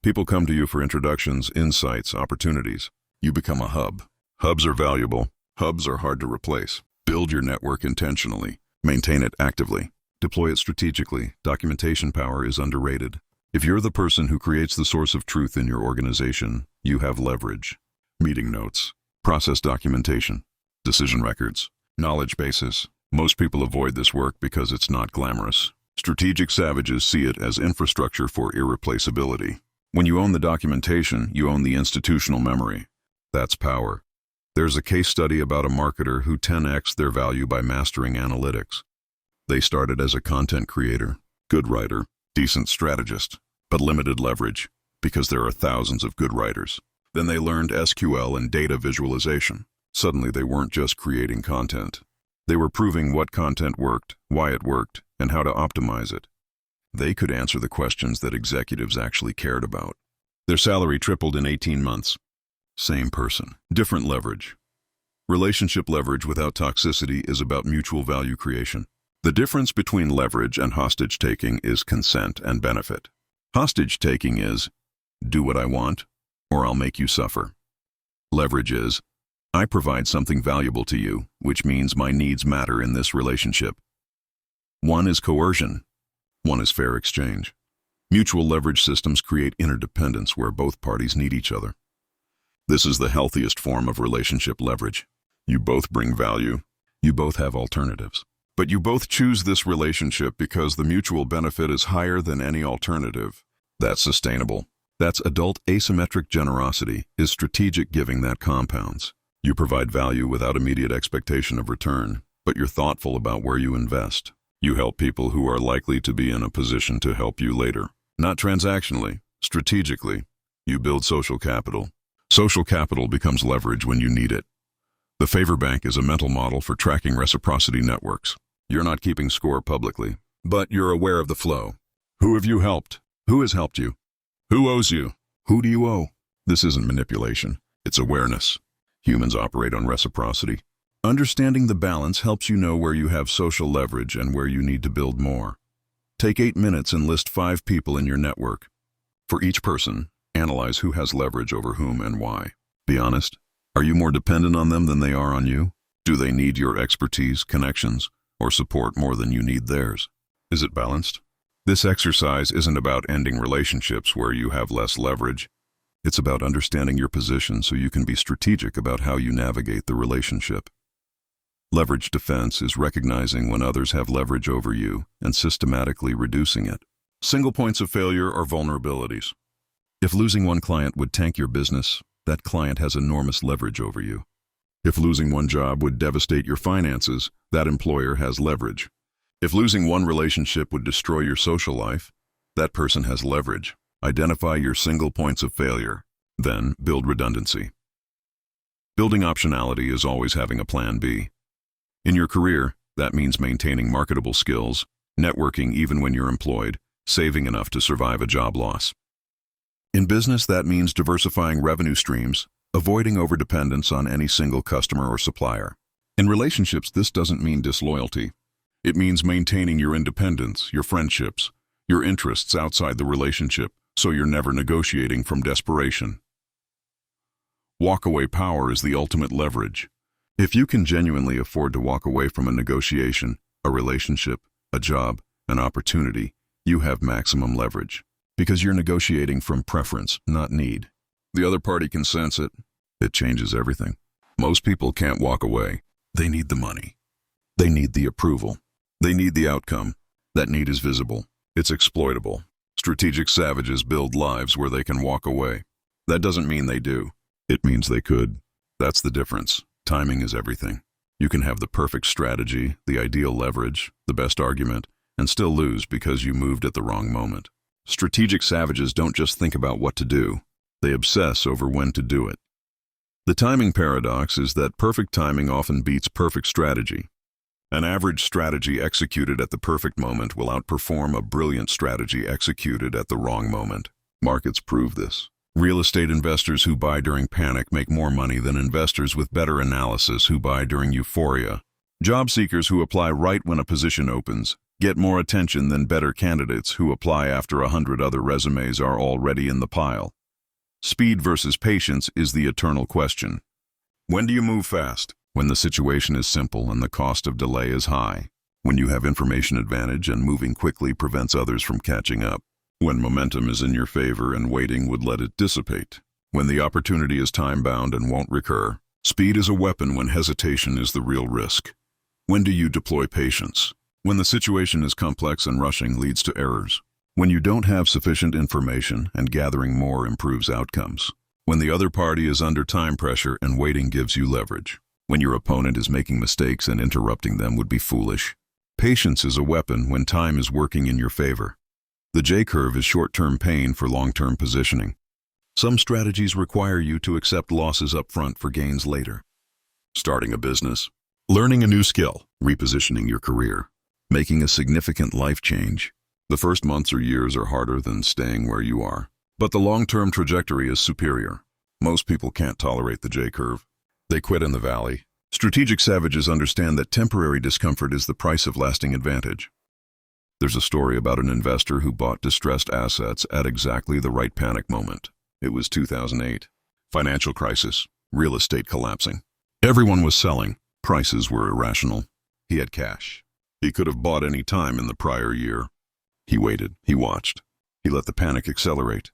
People come to you for introductions, insights, opportunities. You become a hub. Hubs are valuable. Hubs are hard to replace. Build your network intentionally. Maintain it actively. Deploy it strategically. Documentation power is underrated. If you're the person who creates the source of truth in your organization, you have leverage. Meeting notes, process documentation, decision records, knowledge bases. Most people avoid this work because it's not glamorous. Strategic savages see it as infrastructure for irreplaceability. When you own the documentation, you own the institutional memory. That's power. There's a case study about a marketer who 10x'd their value by mastering analytics. They started as a content creator, good writer, decent strategist, but limited leverage because there are thousands of good writers. Then they learned SQL and data visualization. Suddenly they weren't just creating content. They were proving what content worked, why it worked, and how to optimize it. They could answer the questions that executives actually cared about. Their salary tripled in 18 months. Same person, different leverage. Relationship leverage without toxicity is about mutual value creation. The difference between leverage and hostage-taking is consent and benefit. Hostage-taking is, do what I want, or I'll make you suffer. Leverage is, I provide something valuable to you, which means my needs matter in this relationship. One is coercion. One is fair exchange. Mutual leverage systems create interdependence where both parties need each other. This is the healthiest form of relationship leverage. You both bring value. You both have alternatives. But you both choose this relationship because the mutual benefit is higher than any alternative. That's sustainable. That's adult asymmetric generosity, is strategic giving that compounds. You provide value without immediate expectation of return, but you're thoughtful about where you invest. You help people who are likely to be in a position to help you later. Not transactionally, strategically. You build social capital. Social capital becomes leverage when you need it. The favor bank is a mental model for tracking reciprocity networks. You're not keeping score publicly, but you're aware of the flow. Who have you helped? Who has helped you? Who owes you? Who do you owe? This isn't manipulation. It's awareness. Humans operate on reciprocity. Understanding the balance helps you know where you have social leverage and where you need to build more. Take 8 minutes and list 5 people in your network. For each person, analyze who has leverage over whom and why. Be honest. Are you more dependent on them than they are on you? Do they need your expertise, connections, or support more than you need theirs? Is it balanced? This exercise isn't about ending relationships where you have less leverage. It's about understanding your position so you can be strategic about how you navigate the relationship. Leverage defense is recognizing when others have leverage over you and systematically reducing it. Single points of failure are vulnerabilities. If losing one client would tank your business, that client has enormous leverage over you. If losing one job would devastate your finances, that employer has leverage. If losing one relationship would destroy your social life, that person has leverage. Identify your single points of failure, then build redundancy. Building optionality is always having a plan B. In your career, that means maintaining marketable skills, networking even when you're employed, saving enough to survive a job loss. In business, that means diversifying revenue streams, avoiding overdependence on any single customer or supplier. In relationships, this doesn't mean disloyalty. It means maintaining your independence, your friendships, your interests outside the relationship, so you're never negotiating from desperation. Walkaway power is the ultimate leverage. If you can genuinely afford to walk away from a negotiation, a relationship, a job, an opportunity, you have maximum leverage. Because you're negotiating from preference, not need. The other party can sense it. It changes everything. Most people can't walk away. They need the money. They need the approval. They need the outcome. That need is visible. It's exploitable. Strategic savages build lives where they can walk away. That doesn't mean they do. It means they could. That's the difference. Timing is everything. You can have the perfect strategy, the ideal leverage, the best argument, and still lose because you moved at the wrong moment. Strategic savages don't just think about what to do, they obsess over when to do it. The timing paradox is that perfect timing often beats perfect strategy. An average strategy executed at the perfect moment will outperform a brilliant strategy executed at the wrong moment. Markets prove this. Real estate investors who buy during panic make more money than investors with better analysis who buy during euphoria. Job seekers who apply right when a position opens get more attention than better candidates who apply after 100 other resumes are already in the pile. Speed versus patience is the eternal question. When do you move fast? When the situation is simple and the cost of delay is high. When you have information advantage and moving quickly prevents others from catching up. When momentum is in your favor and waiting would let it dissipate. When the opportunity is time-bound and won't recur. Speed is a weapon when hesitation is the real risk. When do you deploy patience? When the situation is complex and rushing leads to errors. When you don't have sufficient information and gathering more improves outcomes. When the other party is under time pressure and waiting gives you leverage. When your opponent is making mistakes and interrupting them would be foolish. Patience is a weapon when time is working in your favor. The J-curve is short-term pain for long-term positioning. Some strategies require you to accept losses up front for gains later. Starting a business, learning a new skill, repositioning your career, making a significant life change. The first months or years are harder than staying where you are, but the long-term trajectory is superior. Most people can't tolerate the J-curve. They quit in the valley. Strategic savages understand that temporary discomfort is the price of lasting advantage. There's a story about an investor who bought distressed assets at exactly the right panic moment. It was 2008. Financial crisis, real estate collapsing. Everyone was selling. Prices were irrational. He had cash. He could have bought any time in the prior year. He waited, he watched. He let the panic accelerate.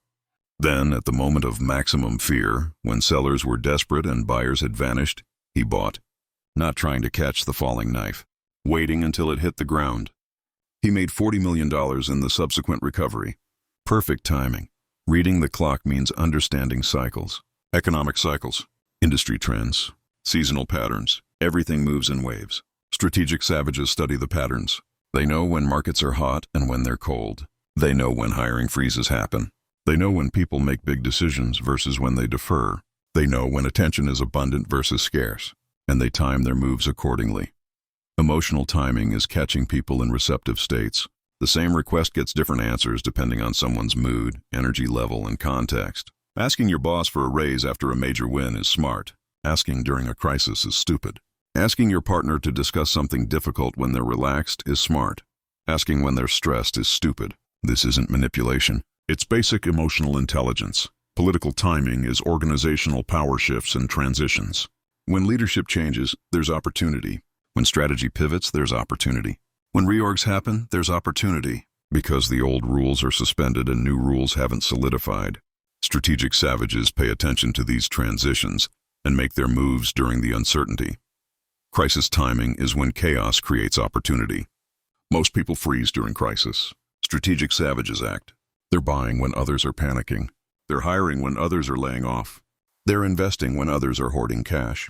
Then, at the moment of maximum fear, when sellers were desperate and buyers had vanished, he bought, not trying to catch the falling knife, waiting until it hit the ground. He made $40 million in the subsequent recovery. Perfect timing. Reading the clock means understanding cycles, economic cycles, industry trends, seasonal patterns. Everything moves in waves. Strategic savages study the patterns. They know when markets are hot and when they're cold. They know when hiring freezes happen. They know when people make big decisions versus when they defer. They know when attention is abundant versus scarce, and they time their moves accordingly. Emotional timing is catching people in receptive states. The same request gets different answers depending on someone's mood, energy level, and context. Asking your boss for a raise after a major win is smart. Asking during a crisis is stupid. Asking your partner to discuss something difficult when they're relaxed is smart. Asking when they're stressed is stupid. This isn't manipulation. It's basic emotional intelligence. Political timing is organizational power shifts and transitions. When leadership changes, there's opportunity. When strategy pivots, there's opportunity. When reorgs happen, there's opportunity. Because the old rules are suspended and new rules haven't solidified. Strategic savages pay attention to these transitions and make their moves during the uncertainty. Crisis timing is when chaos creates opportunity. Most people freeze during crisis. Strategic savages act. They're buying when others are panicking. They're hiring when others are laying off. They're investing when others are hoarding cash.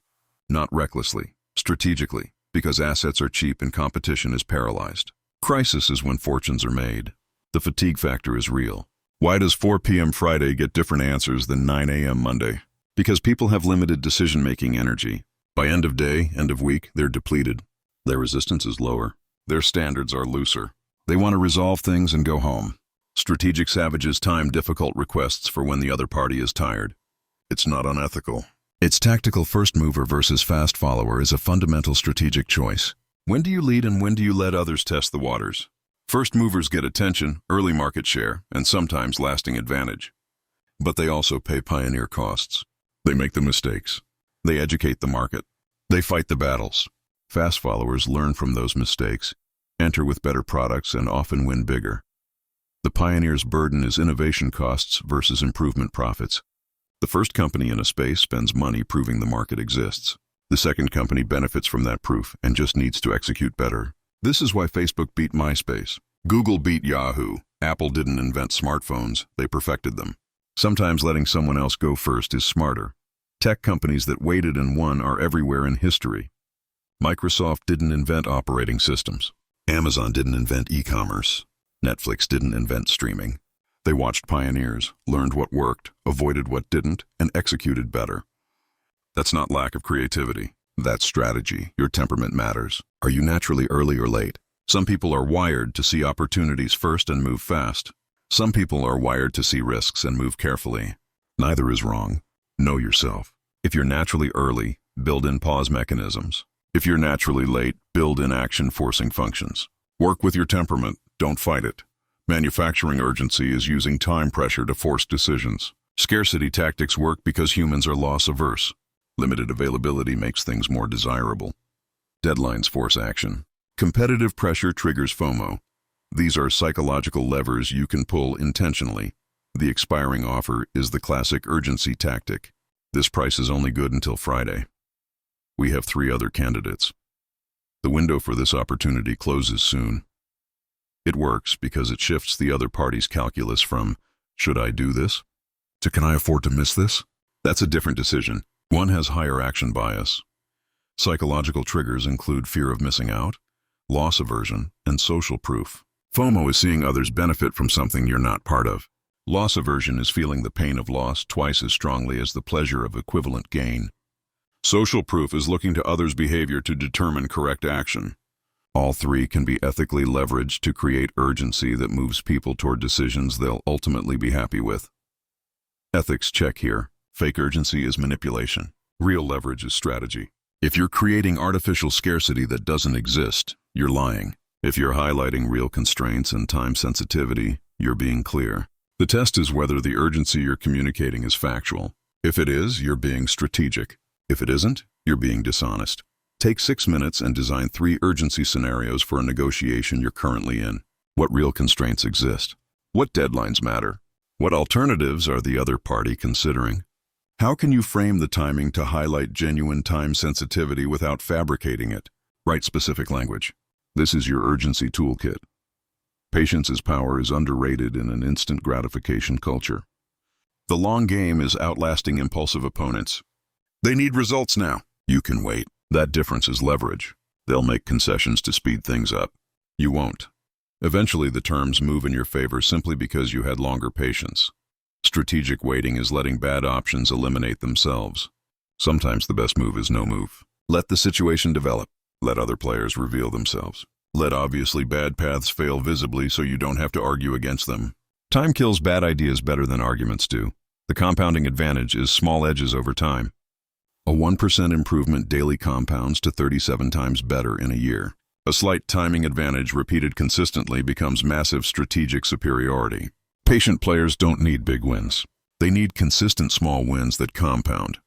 Not recklessly, strategically, because assets are cheap and competition is paralyzed. Crisis is when fortunes are made. The fatigue factor is real. Why does 4 p.m. Friday get different answers than 9 a.m. Monday? Because people have limited decision-making energy. By end of day, end of week, they're depleted. Their resistance is lower. Their standards are looser. They want to resolve things and go home. Strategic savages time difficult requests for when the other party is tired. It's not unethical. Its tactical first mover versus fast follower is a fundamental strategic choice. When do you lead and when do you let others test the waters? First movers get attention, early market share, and sometimes lasting advantage. But they also pay pioneer costs. They make the mistakes. They educate the market. They fight the battles. Fast followers learn from those mistakes, enter with better products, and often win bigger. The pioneer's burden is innovation costs versus improvement profits. The first company in a space spends money proving the market exists. The second company benefits from that proof and just needs to execute better. This is why Facebook beat MySpace. Google beat Yahoo. Apple didn't invent smartphones, they perfected them. Sometimes letting someone else go first is smarter. Tech companies that waited and won are everywhere in history. Microsoft didn't invent operating systems. Amazon didn't invent e-commerce. Netflix didn't invent streaming. They watched pioneers, learned what worked, avoided what didn't, and executed better. That's not lack of creativity. That's strategy. Your temperament matters. Are you naturally early or late? Some people are wired to see opportunities first and move fast. Some people are wired to see risks and move carefully. Neither is wrong. Know yourself. If you're naturally early, build in pause mechanisms. If you're naturally late, build in action-forcing functions. Work with your temperament, don't fight it. Manufacturing urgency is using time pressure to force decisions. Scarcity tactics work because humans are loss-averse. Limited availability makes things more desirable. Deadlines force action. Competitive pressure triggers FOMO. These are psychological levers you can pull intentionally. The expiring offer is the classic urgency tactic. This price is only good until Friday. We have 3 other candidates. The window for this opportunity closes soon. It works because it shifts the other party's calculus from, should I do this, to can I afford to miss this? That's a different decision. One has higher action bias. Psychological triggers include fear of missing out, loss aversion, and social proof. FOMO is seeing others benefit from something you're not part of. Loss aversion is feeling the pain of loss twice as strongly as the pleasure of equivalent gain. Social proof is looking to others' behavior to determine correct action. All 3 can be ethically leveraged to create urgency that moves people toward decisions they'll ultimately be happy with. Ethics check here. Fake urgency is manipulation. Real leverage is strategy. If you're creating artificial scarcity that doesn't exist, you're lying. If you're highlighting real constraints and time sensitivity, you're being clear. The test is whether the urgency you're communicating is factual. If it is, you're being strategic. If it isn't, you're being dishonest. Take 6 minutes and design 3 urgency scenarios for a negotiation you're currently in. What real constraints exist? What deadlines matter? What alternatives are the other party considering? How can you frame the timing to highlight genuine time sensitivity without fabricating it? Write specific language. This is your urgency toolkit. Patience as power is underrated in an instant gratification culture. The long game is outlasting impulsive opponents. They need results now. You can wait. That difference is leverage. They'll make concessions to speed things up. You won't. Eventually the terms move in your favor simply because you had longer patience. Strategic waiting is letting bad options eliminate themselves. Sometimes the best move is no move. Let the situation develop. Let other players reveal themselves. Let obviously bad paths fail visibly so you don't have to argue against them. Time kills bad ideas better than arguments do. The compounding advantage is small edges over time. A 1% improvement daily compounds to 37 times better in a year. A slight timing advantage repeated consistently becomes massive strategic superiority. Patient players don't need big wins. They need consistent small wins that compound.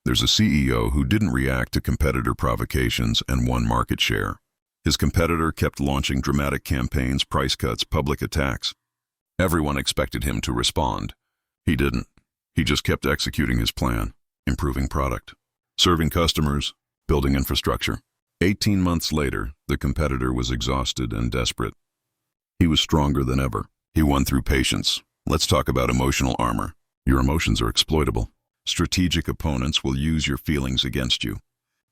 There's a CEO who didn't react to competitor provocations and won market share. His competitor kept launching dramatic campaigns, price cuts, public attacks. Everyone expected him to respond. He didn't. He just kept executing his plan, improving product, serving customers, building infrastructure. 18 months later, the competitor was exhausted and desperate. He was stronger than ever. He won through patience. Let's talk about emotional armor. Your emotions are exploitable. Strategic opponents will use your feelings against you.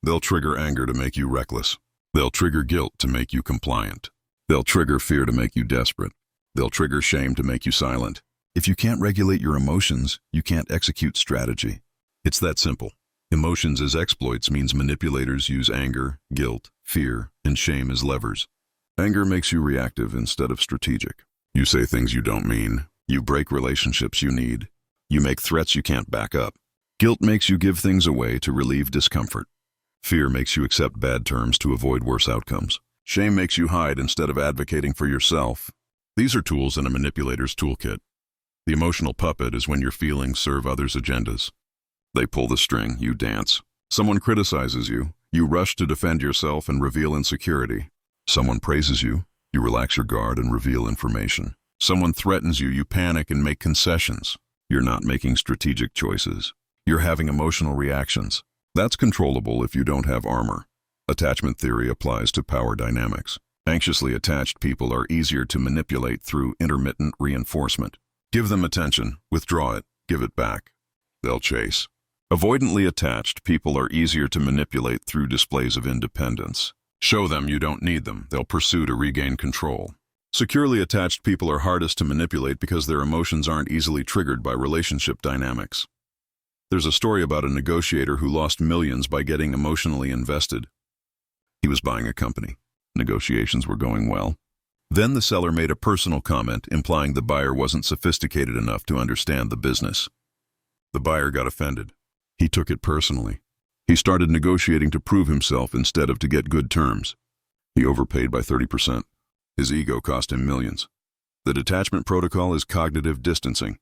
They'll trigger anger to make you reckless. They'll trigger guilt to make you compliant. They'll trigger fear to make you desperate. They'll trigger shame to make you silent. If you can't regulate your emotions, you can't execute strategy. It's that simple. Emotions as exploits means manipulators use anger, guilt, fear, and shame as levers. Anger makes you reactive instead of strategic. You say things you don't mean. You break relationships you need. You make threats you can't back up. Guilt makes you give things away to relieve discomfort. Fear makes you accept bad terms to avoid worse outcomes. Shame makes you hide instead of advocating for yourself. These are tools in a manipulator's toolkit. The emotional puppet is when your feelings serve others' agendas. They pull the string, you dance. Someone criticizes you, you rush to defend yourself and reveal insecurity. Someone praises you, you relax your guard and reveal information. Someone threatens you, you panic and make concessions. You're not making strategic choices. You're having emotional reactions. That's controllable if you don't have armor. Attachment theory applies to power dynamics. Anxiously attached people are easier to manipulate through intermittent reinforcement. Give them attention, withdraw it, give it back. They'll chase. Avoidantly attached people are easier to manipulate through displays of independence. Show them you don't need them, they'll pursue to regain control. Securely attached people are hardest to manipulate because their emotions aren't easily triggered by relationship dynamics. There's a story about a negotiator who lost millions by getting emotionally invested. He was buying a company. Negotiations were going well. Then the seller made a personal comment implying the buyer wasn't sophisticated enough to understand the business. The buyer got offended. He took it personally. He started negotiating to prove himself instead of to get good terms. He overpaid by 30%. His ego cost him millions. The detachment protocol is cognitive distancing.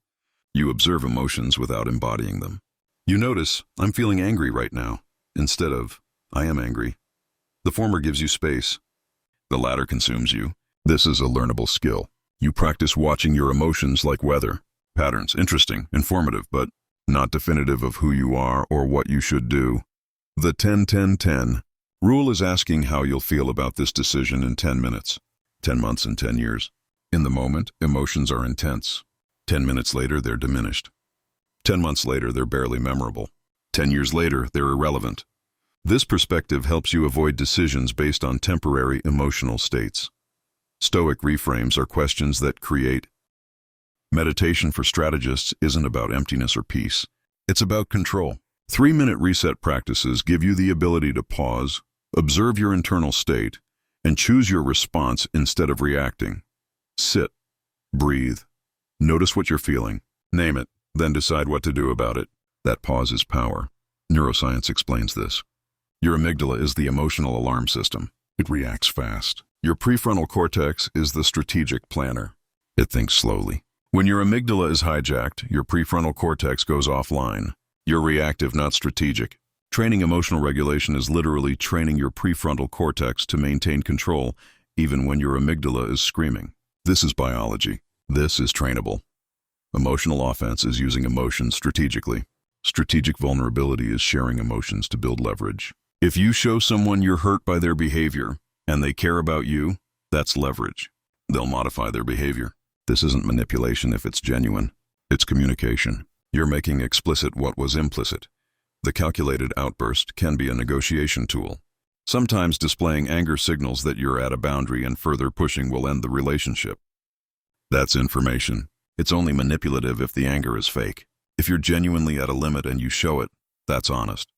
You observe emotions without embodying them. You notice, I'm feeling angry right now, instead of, I am angry. The former gives you space. The latter consumes you. This is a learnable skill. You practice watching your emotions like weather. Patterns, interesting, informative, but not definitive of who you are or what you should do. The 10-10-10 rule is asking how you'll feel about this decision in 10 minutes, 10 months and 10 years. In the moment, emotions are intense. 10 minutes later, they're diminished. 10 months later, they're barely memorable. 10 years later, they're irrelevant. This perspective helps you avoid decisions based on temporary emotional states. Stoic reframes are questions that create. Meditation for strategists isn't about emptiness or peace. It's about control. 3-minute reset practices give you the ability to pause, observe your internal state, and choose your response instead of reacting. Sit, breathe, notice what you're feeling, name it, then decide what to do about it. That pause is power. Neuroscience explains this. Your amygdala is the emotional alarm system. It reacts fast. Your prefrontal cortex is the strategic planner. It thinks slowly. When your amygdala is hijacked, your prefrontal cortex goes offline. You're reactive, not strategic. Training emotional regulation is literally training your prefrontal cortex to maintain control, even when your amygdala is screaming. This is biology. This is trainable. Emotional offense is using emotions strategically. Strategic vulnerability is sharing emotions to build leverage. If you show someone you're hurt by their behavior, and they care about you, that's leverage. They'll modify their behavior. This isn't manipulation if it's genuine. It's communication. You're making explicit what was implicit. The calculated outburst can be a negotiation tool. Sometimes displaying anger signals that you're at a boundary and further pushing will end the relationship. That's information. It's only manipulative if the anger is fake. If you're genuinely at a limit and you show it, that's honest.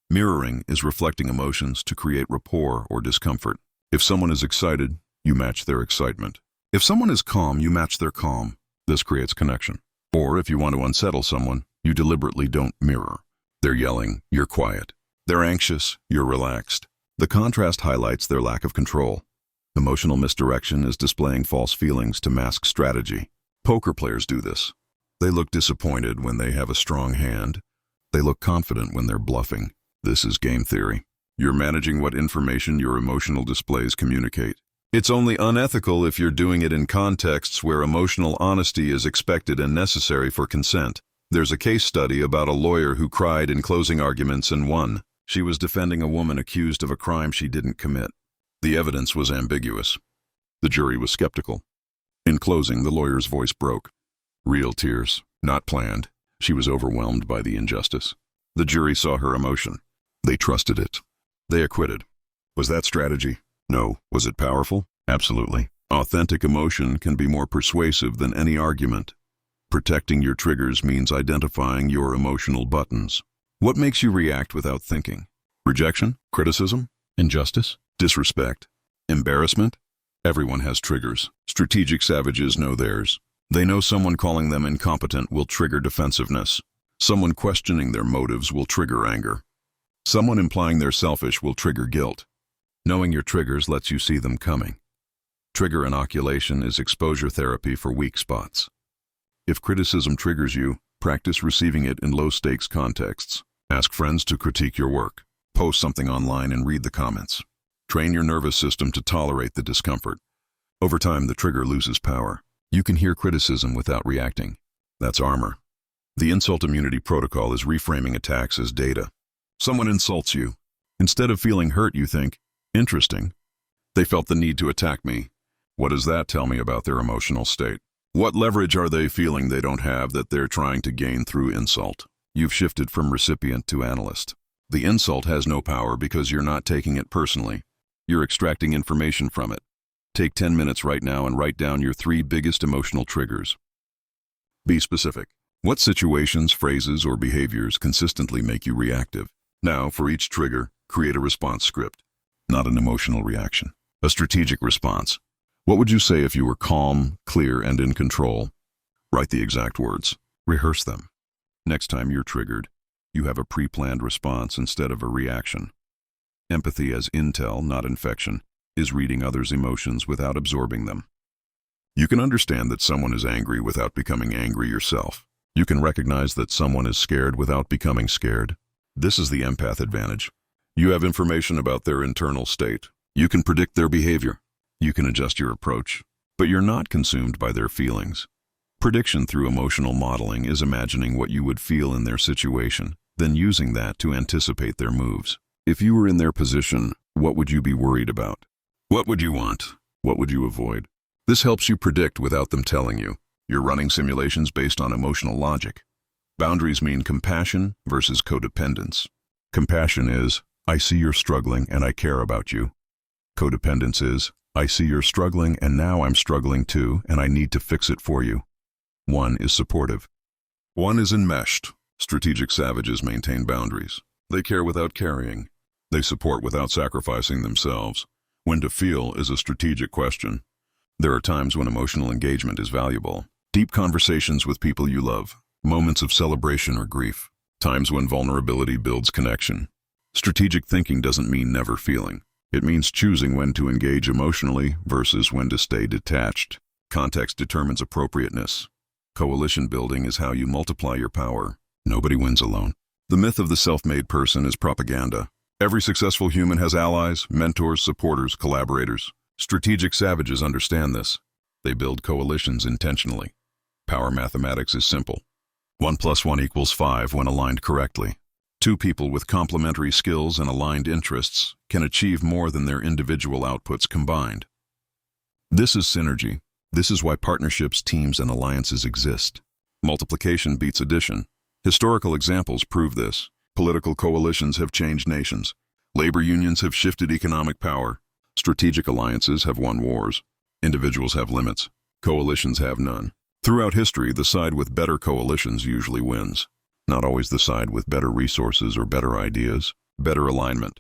Mirroring is reflecting emotions to create rapport or discomfort. If someone is excited, you match their excitement. If someone is calm, you match their calm. This creates connection. Or if you want to unsettle someone, you deliberately don't mirror. They're yelling, you're quiet. They're anxious, you're relaxed. The contrast highlights their lack of control. Emotional misdirection is displaying false feelings to mask strategy. Poker players do this. They look disappointed when they have a strong hand. They look confident when they're bluffing. This is game theory. You're managing what information your emotional displays communicate. It's only unethical if you're doing it in contexts where emotional honesty is expected and necessary for consent. There's a case study about a lawyer who cried in closing arguments and won. She was defending a woman accused of a crime she didn't commit. The evidence was ambiguous. The jury was skeptical. In closing, the lawyer's voice broke. Real tears, not planned. She was overwhelmed by the injustice. The jury saw her emotion. They trusted it. They acquitted. Was that strategy? No. Was it powerful? Absolutely. Authentic emotion can be more persuasive than any argument. Protecting your triggers means identifying your emotional buttons. What makes you react without thinking? Rejection? Criticism? Injustice? Disrespect? Embarrassment? Everyone has triggers. Strategic savages know theirs. They know someone calling them incompetent will trigger defensiveness. Someone questioning their motives will trigger anger. Someone implying they're selfish will trigger guilt. Knowing your triggers lets you see them coming. Trigger inoculation is exposure therapy for weak spots. If criticism triggers you, practice receiving it in low-stakes contexts. Ask friends to critique your work. Post something online and read the comments. Train your nervous system to tolerate the discomfort. Over time, the trigger loses power. You can hear criticism without reacting. That's armor. The insult immunity protocol is reframing attacks as data. Someone insults you. Instead of feeling hurt, you think, interesting. They felt the need to attack me. What does that tell me about their emotional state? What leverage are they feeling they don't have that they're trying to gain through insult? You've shifted from recipient to analyst. The insult has no power because you're not taking it personally. You're extracting information from it. Take 10 minutes right now and write down your 3 biggest emotional triggers. Be specific. What situations, phrases, or behaviors consistently make you reactive? Now, for each trigger, create a response script. Not an emotional reaction. A strategic response. What would you say if you were calm, clear, and in control? Write the exact words. Rehearse them. Next time you're triggered, you have a pre-planned response instead of a reaction. Empathy as intel, not infection, is reading others' emotions without absorbing them. You can understand that someone is angry without becoming angry yourself. You can recognize that someone is scared without becoming scared. This is the empath advantage. You have information about their internal state. You can predict their behavior. You can adjust your approach, but you're not consumed by their feelings. Prediction through emotional modeling is imagining what you would feel in their situation, then using that to anticipate their moves. If you were in their position, what would you be worried about? What would you want? What would you avoid? This helps you predict without them telling you. You're running simulations based on emotional logic. Boundaries mean compassion versus codependence. Compassion is, I see you're struggling and I care about you. Codependence is, I see you're struggling and now I'm struggling too and I need to fix it for you. One is supportive. One is enmeshed. Strategic savages maintain boundaries. They care without carrying. They support without sacrificing themselves. When to feel is a strategic question. There are times when emotional engagement is valuable. Deep conversations with people you love. Moments of celebration or grief. Times when vulnerability builds connection. Strategic thinking doesn't mean never feeling. It means choosing when to engage emotionally versus when to stay detached. Context determines appropriateness. Coalition building is how you multiply your power. Nobody wins alone. The myth of the self-made person is propaganda. Every successful human has allies, mentors, supporters, collaborators. Strategic savages understand this. They build coalitions intentionally. Power mathematics is simple. 1 + 1 = 5 when aligned correctly. Two people with complementary skills and aligned interests can achieve more than their individual outputs combined. This is synergy. This is why partnerships, teams, and alliances exist. Multiplication beats addition. Historical examples prove this. Political coalitions have changed nations. Labor unions have shifted economic power. Strategic alliances have won wars. Individuals have limits. Coalitions have none. Throughout history, the side with better coalitions usually wins. Not always the side with better resources or better ideas, better alignment.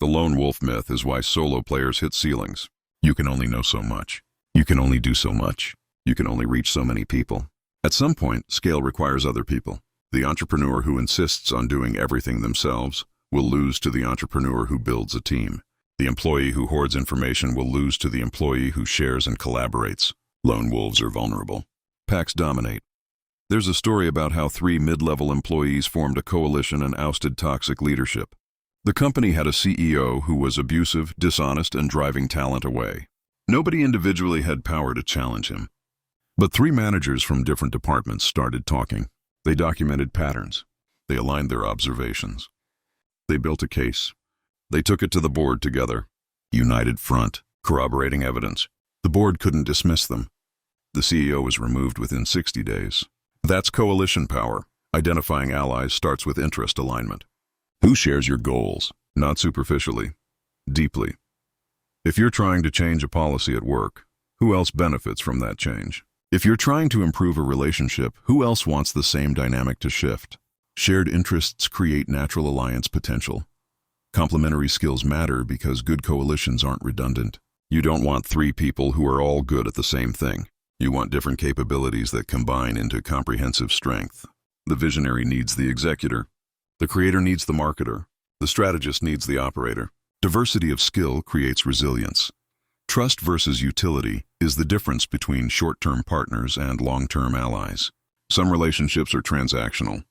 The lone wolf myth is why solo players hit ceilings. You can only know so much. You can only do so much. You can only reach so many people. At some point, scale requires other people. The entrepreneur who insists on doing everything themselves will lose to the entrepreneur who builds a team. The employee who hoards information will lose to the employee who shares and collaborates. Lone wolves are vulnerable. Packs dominate. There's a story about how 3 mid-level employees formed a coalition and ousted toxic leadership. The company had a CEO who was abusive, dishonest, and driving talent away. Nobody individually had power to challenge him. But 3 managers from different departments started talking. They documented patterns. They aligned their observations. They built a case. They took it to the board together. United front, corroborating evidence. The board couldn't dismiss them. The CEO was removed within 60 days. That's coalition power. Identifying allies starts with interest alignment. Who shares your goals? Not superficially, deeply. If you're trying to change a policy at work, who else benefits from that change? If you're trying to improve a relationship, who else wants the same dynamic to shift? Shared interests create natural alliance potential. Complementary skills matter because good coalitions aren't redundant. You don't want 3 people who are all good at the same thing. You want different capabilities that combine into comprehensive strength. The visionary needs the executor. The creator needs the marketer. The strategist needs the operator. Diversity of skill creates resilience. Trust versus utility is the difference between short-term partners and long-term allies. Some relationships are transactional.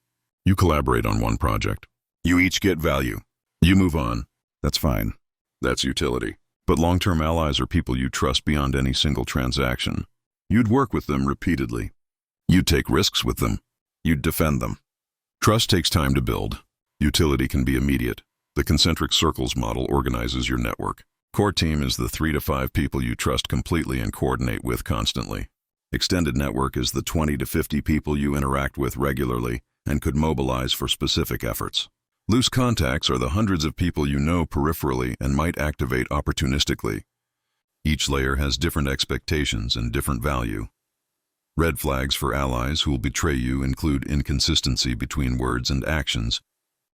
You collaborate on one project. You each get value. You move on. That's fine. That's utility. But long-term allies are people you trust beyond any single transaction. You'd work with them repeatedly. You'd take risks with them. You'd defend them. Trust takes time to build. Utility can be immediate. The concentric circles model organizes your network. Core team is the 3 to 5 people you trust completely and coordinate with constantly. Extended network is the 20 to 50 people you interact with regularly and could mobilize for specific efforts. Loose contacts are the hundreds of people you know peripherally and might activate opportunistically. Each layer has different expectations and different value. Red flags for allies who will betray you include inconsistency between words and actions,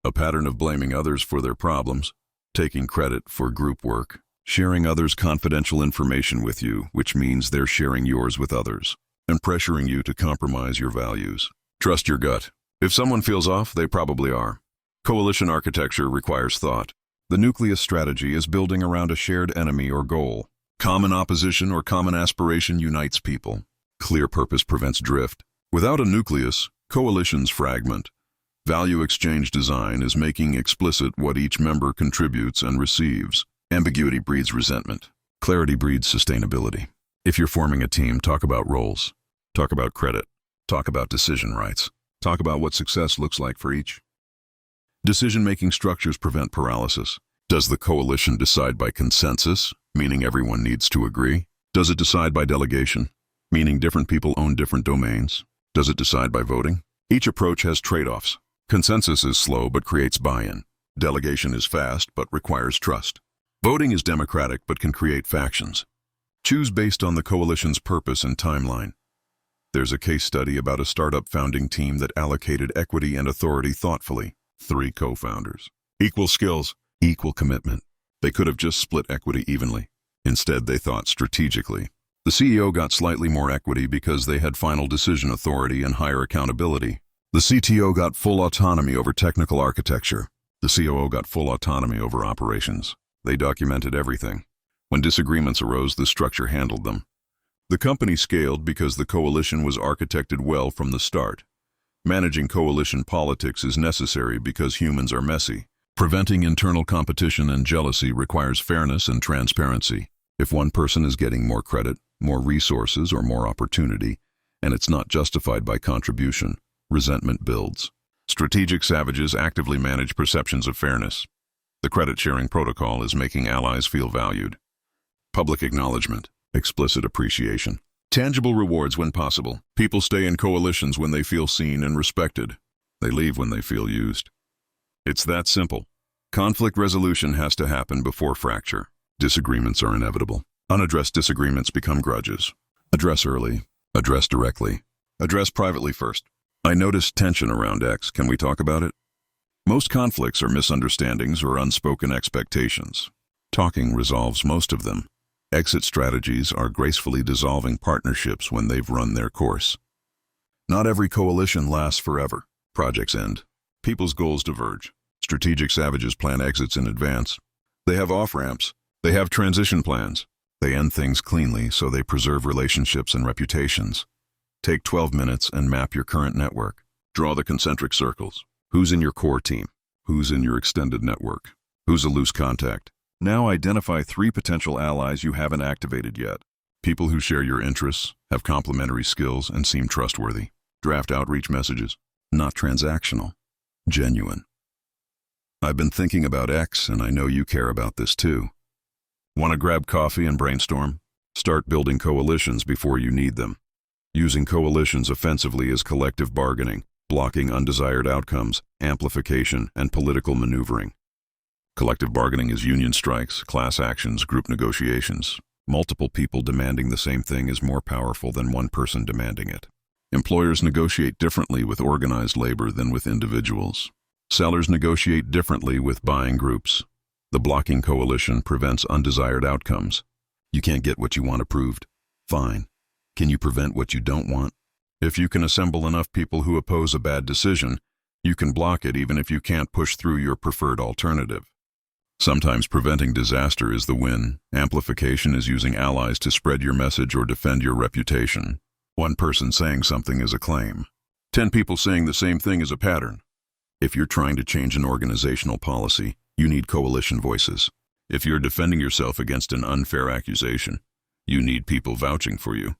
a pattern of blaming others for their problems, taking credit for group work, sharing others' confidential information with you, which means they're sharing yours with others, and pressuring you to compromise your values. Trust your gut. If someone feels off, they probably are. Coalition architecture requires thought. The nucleus strategy is building around a shared enemy or goal. Common opposition or common aspiration unites people. Clear purpose prevents drift. Without a nucleus, coalitions fragment. Value exchange design is making explicit what each member contributes and receives. Ambiguity breeds resentment. Clarity breeds sustainability. If you're forming a team, talk about roles. Talk about credit. Talk about decision rights. Talk about what success looks like for each. Decision-making structures prevent paralysis. Does the coalition decide by consensus, meaning everyone needs to agree? Does it decide by delegation, meaning different people own different domains? Does it decide by voting? Each approach has trade-offs. Consensus is slow but creates buy-in. Delegation is fast but requires trust. Voting is democratic but can create factions. Choose based on the coalition's purpose and timeline. There's a case study about a startup founding team that allocated equity and authority thoughtfully. 3 co-founders. Equal skills, equal commitment. They could have just split equity evenly. Instead, they thought strategically. The CEO got slightly more equity because they had final decision authority and higher accountability. The CTO got full autonomy over technical architecture. The COO got full autonomy over operations. They documented everything. When disagreements arose, the structure handled them. The company scaled because the coalition was architected well from the start. Managing coalition politics is necessary because humans are messy. Preventing internal competition and jealousy requires fairness and transparency. If one person is getting more credit, more resources, or more opportunity, and it's not justified by contribution, resentment builds. Strategic savages actively manage perceptions of fairness. The credit-sharing protocol is making allies feel valued. Public acknowledgement, explicit appreciation. Tangible rewards when possible. People stay in coalitions when they feel seen and respected. They leave when they feel used. It's that simple. Conflict resolution has to happen before fracture. Disagreements are inevitable. Unaddressed disagreements become grudges. Address early. Address directly. Address privately first. I noticed tension around X. Can we talk about it? Most conflicts are misunderstandings or unspoken expectations. Talking resolves most of them. Exit strategies are gracefully dissolving partnerships when they've run their course. Not every coalition lasts forever. Projects end. People's goals diverge. Strategic savages plan exits in advance. They have off-ramps. They have transition plans. They end things cleanly so they preserve relationships and reputations. Take 12 minutes and map your current network. Draw the concentric circles. Who's in your core team? Who's in your extended network? Who's a loose contact? Now identify 3 potential allies you haven't activated yet. People who share your interests, have complementary skills, and seem trustworthy. Draft outreach messages. Not transactional. Genuine. I've been thinking about X, and I know you care about this too. Want to grab coffee and brainstorm? Start building coalitions before you need them. Using coalitions offensively is collective bargaining, blocking undesired outcomes, amplification, and political maneuvering. Collective bargaining is union strikes, class actions, group negotiations. Multiple people demanding the same thing is more powerful than one person demanding it. Employers negotiate differently with organized labor than with individuals. Sellers negotiate differently with buying groups. The blocking coalition prevents undesired outcomes. You can't get what you want approved. Fine. Can you prevent what you don't want? If you can assemble enough people who oppose a bad decision, you can block it even if you can't push through your preferred alternative. Sometimes preventing disaster is the win. Amplification is using allies to spread your message or defend your reputation. One person saying something is a claim. 10 people saying the same thing is a pattern. If you're trying to change an organizational policy, you need coalition voices. If you're defending yourself against an unfair accusation, you need people vouching for you.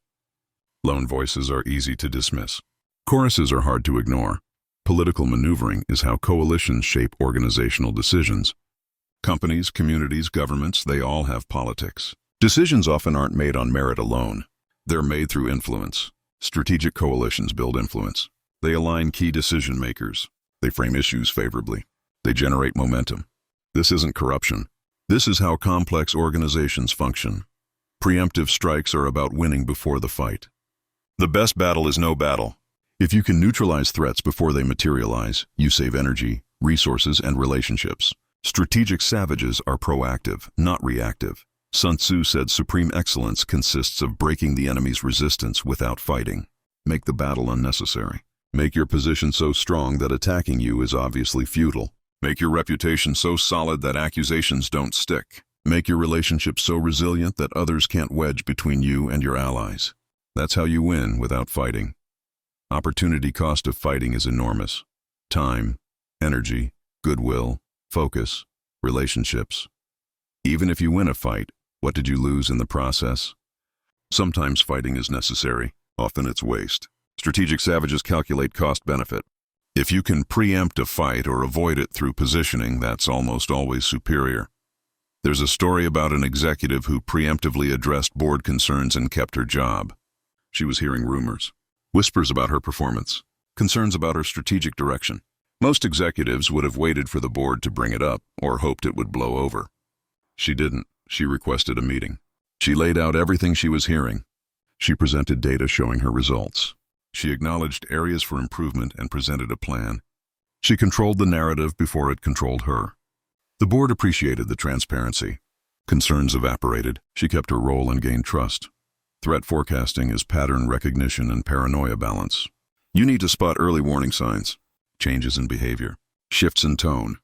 Lone voices are easy to dismiss. Choruses are hard to ignore. Political maneuvering is how coalitions shape organizational decisions. Companies, communities, governments, they all have politics. Decisions often aren't made on merit alone. They're made through influence. Strategic coalitions build influence. They align key decision makers. They frame issues favorably. They generate momentum. This isn't corruption. This is how complex organizations function. Preemptive strikes are about winning before the fight. The best battle is no battle. If you can neutralize threats before they materialize, you save energy, resources, and relationships. Strategic savages are proactive, not reactive. Sun Tzu said supreme excellence consists of breaking the enemy's resistance without fighting. Make the battle unnecessary. Make your position so strong that attacking you is obviously futile. Make your reputation so solid that accusations don't stick. Make your relationship so resilient that others can't wedge between you and your allies. That's how you win without fighting. Opportunity cost of fighting is enormous. Time, energy, goodwill, focus, relationships. Even if you win a fight, what did you lose in the process? Sometimes fighting is necessary, often it's waste. Strategic savages calculate cost-benefit. If you can preempt a fight or avoid it through positioning, that's almost always superior. There's a story about an executive who preemptively addressed board concerns and kept her job. She was hearing rumors, whispers about her performance, concerns about her strategic direction. Most executives would have waited for the board to bring it up or hoped it would blow over. She didn't. She requested a meeting. She laid out everything she was hearing. She presented data showing her results. She acknowledged areas for improvement and presented a plan. She controlled the narrative before it controlled her. The board appreciated the transparency. Concerns evaporated. She kept her role and gained trust. Threat forecasting is pattern recognition and paranoia balance. You need to spot early warning signs, changes in behavior, shifts in tone,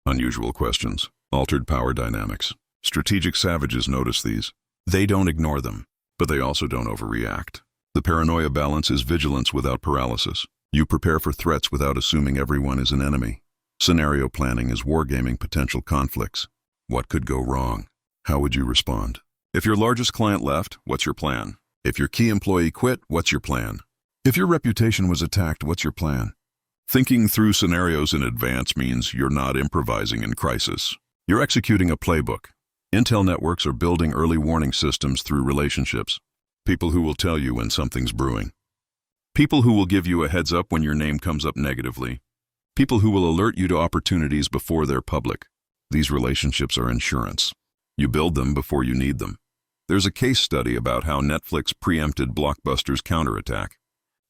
unusual questions, altered power dynamics. Strategic savages notice these. They don't ignore them, but they also don't overreact. The paranoia balance is vigilance without paralysis. You prepare for threats without assuming everyone is an enemy. Scenario planning is wargaming potential conflicts. What could go wrong? How would you respond? If your largest client left, what's your plan? If your key employee quit, what's your plan? If your reputation was attacked, what's your plan? Thinking through scenarios in advance means you're not improvising in crisis. You're executing a playbook. Intel networks are building early warning systems through relationships. People who will tell you when something's brewing. People who will give you a heads up when your name comes up negatively. People who will alert you to opportunities before they're public. These relationships are insurance. You build them before you need them. There's a case study about how Netflix preempted Blockbuster's counterattack.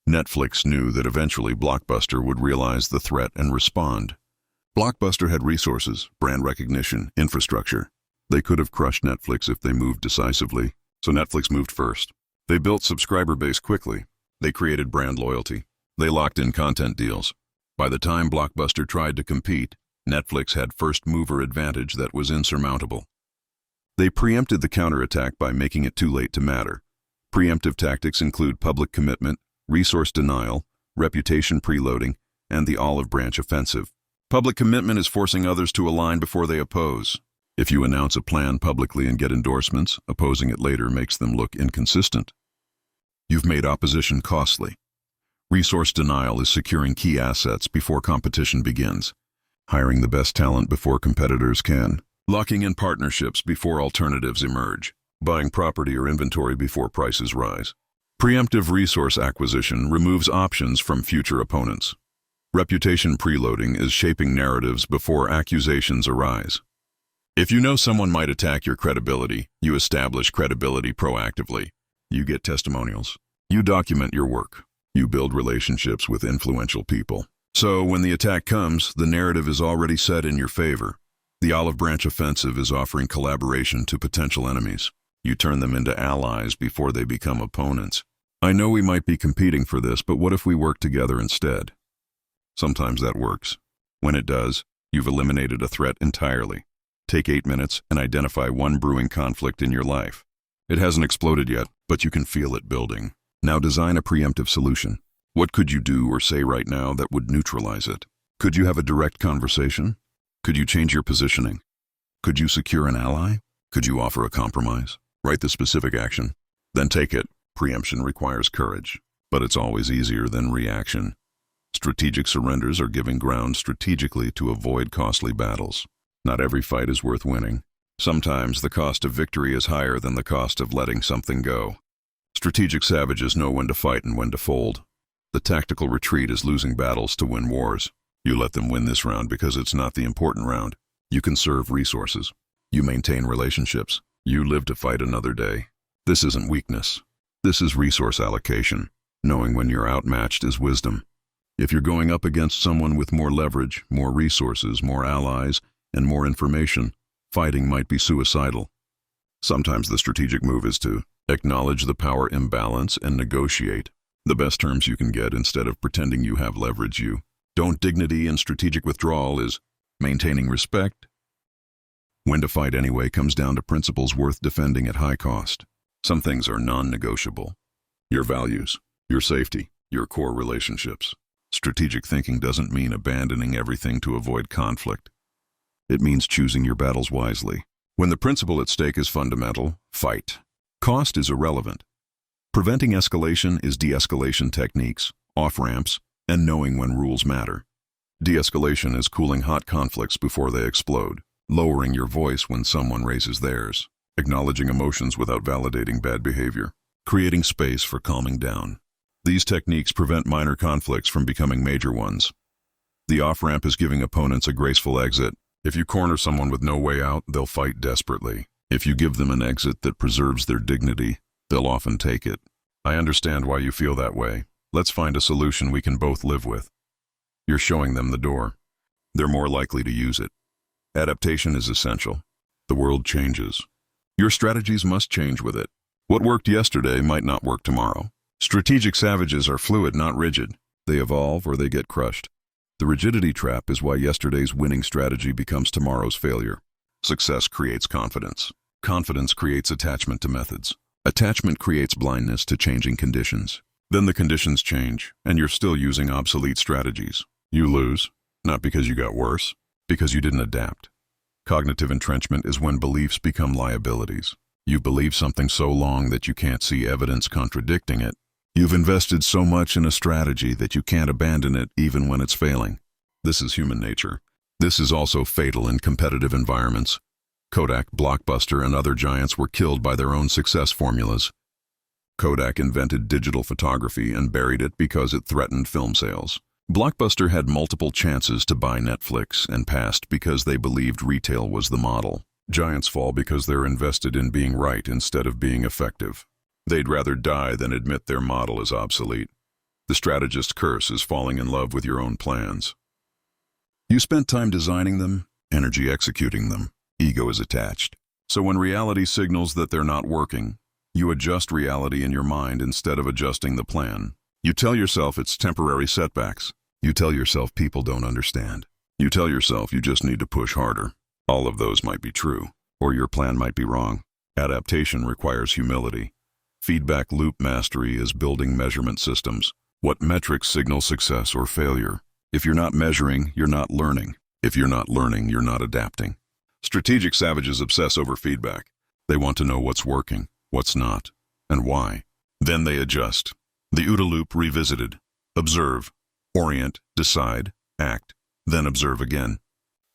Netflix knew that eventually Blockbuster would realize the threat and respond. Blockbuster had resources, brand recognition, infrastructure. They could have crushed Netflix if they moved decisively, so Netflix moved first. They built subscriber base quickly. They created brand loyalty. They locked in content deals. By the time Blockbuster tried to compete, Netflix had first-mover advantage that was insurmountable. They preempted the counterattack by making it too late to matter. Preemptive tactics include public commitment, resource denial, reputation preloading, and the olive branch offensive. Public commitment is forcing others to align before they oppose. If you announce a plan publicly and get endorsements, opposing it later makes them look inconsistent. You've made opposition costly. Resource denial is securing key assets before competition begins, hiring the best talent before competitors can, locking in partnerships before alternatives emerge, buying property or inventory before prices rise. Preemptive resource acquisition removes options from future opponents. Reputation preloading is shaping narratives before accusations arise. If you know someone might attack your credibility, you establish credibility proactively. You get testimonials. You document your work. You build relationships with influential people. So when the attack comes, the narrative is already set in your favor. The olive branch offensive is offering collaboration to potential enemies. You turn them into allies before they become opponents. I know we might be competing for this, but what if we work together instead? Sometimes that works. When it does, you've eliminated a threat entirely. Take 8 minutes and identify one brewing conflict in your life. It hasn't exploded yet, but you can feel it building. Now design a preemptive solution. What could you do or say right now that would neutralize it? Could you have a direct conversation? Could you change your positioning? Could you secure an ally? Could you offer a compromise? Write the specific action. Then take it. Preemption requires courage, but it's always easier than reaction. Strategic surrenders are giving ground strategically to avoid costly battles. Not every fight is worth winning. Sometimes the cost of victory is higher than the cost of letting something go. Strategic savages know when to fight and when to fold. The tactical retreat is losing battles to win wars. You let them win this round because it's not the important round. You conserve resources. You maintain relationships. You live to fight another day. This isn't weakness. This is resource allocation. Knowing when you're outmatched is wisdom. If you're going up against someone with more leverage, more resources, more allies, and more information, fighting might be suicidal. Sometimes the strategic move is to acknowledge the power imbalance and negotiate the best terms you can get instead of pretending you have leverage. Dignity and strategic withdrawal is maintaining respect. When to fight anyway comes down to principles worth defending at high cost. Some things are non-negotiable. Your values, your safety, your core relationships. Strategic thinking doesn't mean abandoning everything to avoid conflict. It means choosing your battles wisely. When the principle at stake is fundamental, fight. Cost is irrelevant. Preventing escalation is de-escalation techniques, off-ramps, and knowing when rules matter. De-escalation is cooling hot conflicts before they explode, lowering your voice when someone raises theirs, acknowledging emotions without validating bad behavior, creating space for calming down. These techniques prevent minor conflicts from becoming major ones. The off-ramp is giving opponents a graceful exit. If you corner someone with no way out, they'll fight desperately. If you give them an exit that preserves their dignity, they'll often take it. I understand why you feel that way. Let's find a solution we can both live with. You're showing them the door. They're more likely to use it. Adaptation is essential. The world changes. Your strategies must change with it. What worked yesterday might not work tomorrow. Strategic savages are fluid, not rigid. They evolve or they get crushed. The rigidity trap is why yesterday's winning strategy becomes tomorrow's failure. Success creates confidence. Confidence creates attachment to methods. Attachment creates blindness to changing conditions. Then the conditions change, and you're still using obsolete strategies. You lose, not because you got worse, because you didn't adapt. Cognitive entrenchment is when beliefs become liabilities. You've believed something so long that you can't see evidence contradicting it. You've invested so much in a strategy that you can't abandon it even when it's failing. This is human nature. This is also fatal in competitive environments. Kodak, Blockbuster, and other giants were killed by their own success formulas. Kodak invented digital photography and buried it because it threatened film sales. Blockbuster had multiple chances to buy Netflix and passed because they believed retail was the model. Giants fall because they're invested in being right instead of being effective. They'd rather die than admit their model is obsolete. The strategist's curse is falling in love with your own plans. You spent time designing them, energy executing them. Ego is attached. So when reality signals that they're not working, you adjust reality in your mind instead of adjusting the plan. You tell yourself it's temporary setbacks. You tell yourself people don't understand. You tell yourself you just need to push harder. All of those might be true, or your plan might be wrong. Adaptation requires humility. Feedback loop mastery is building measurement systems. What metrics signal success or failure? If you're not measuring, you're not learning. If you're not learning, you're not adapting. Strategic savages obsess over feedback. They want to know what's working, what's not, and why. Then they adjust. The OODA loop revisited. Observe, orient, decide, act, then observe again.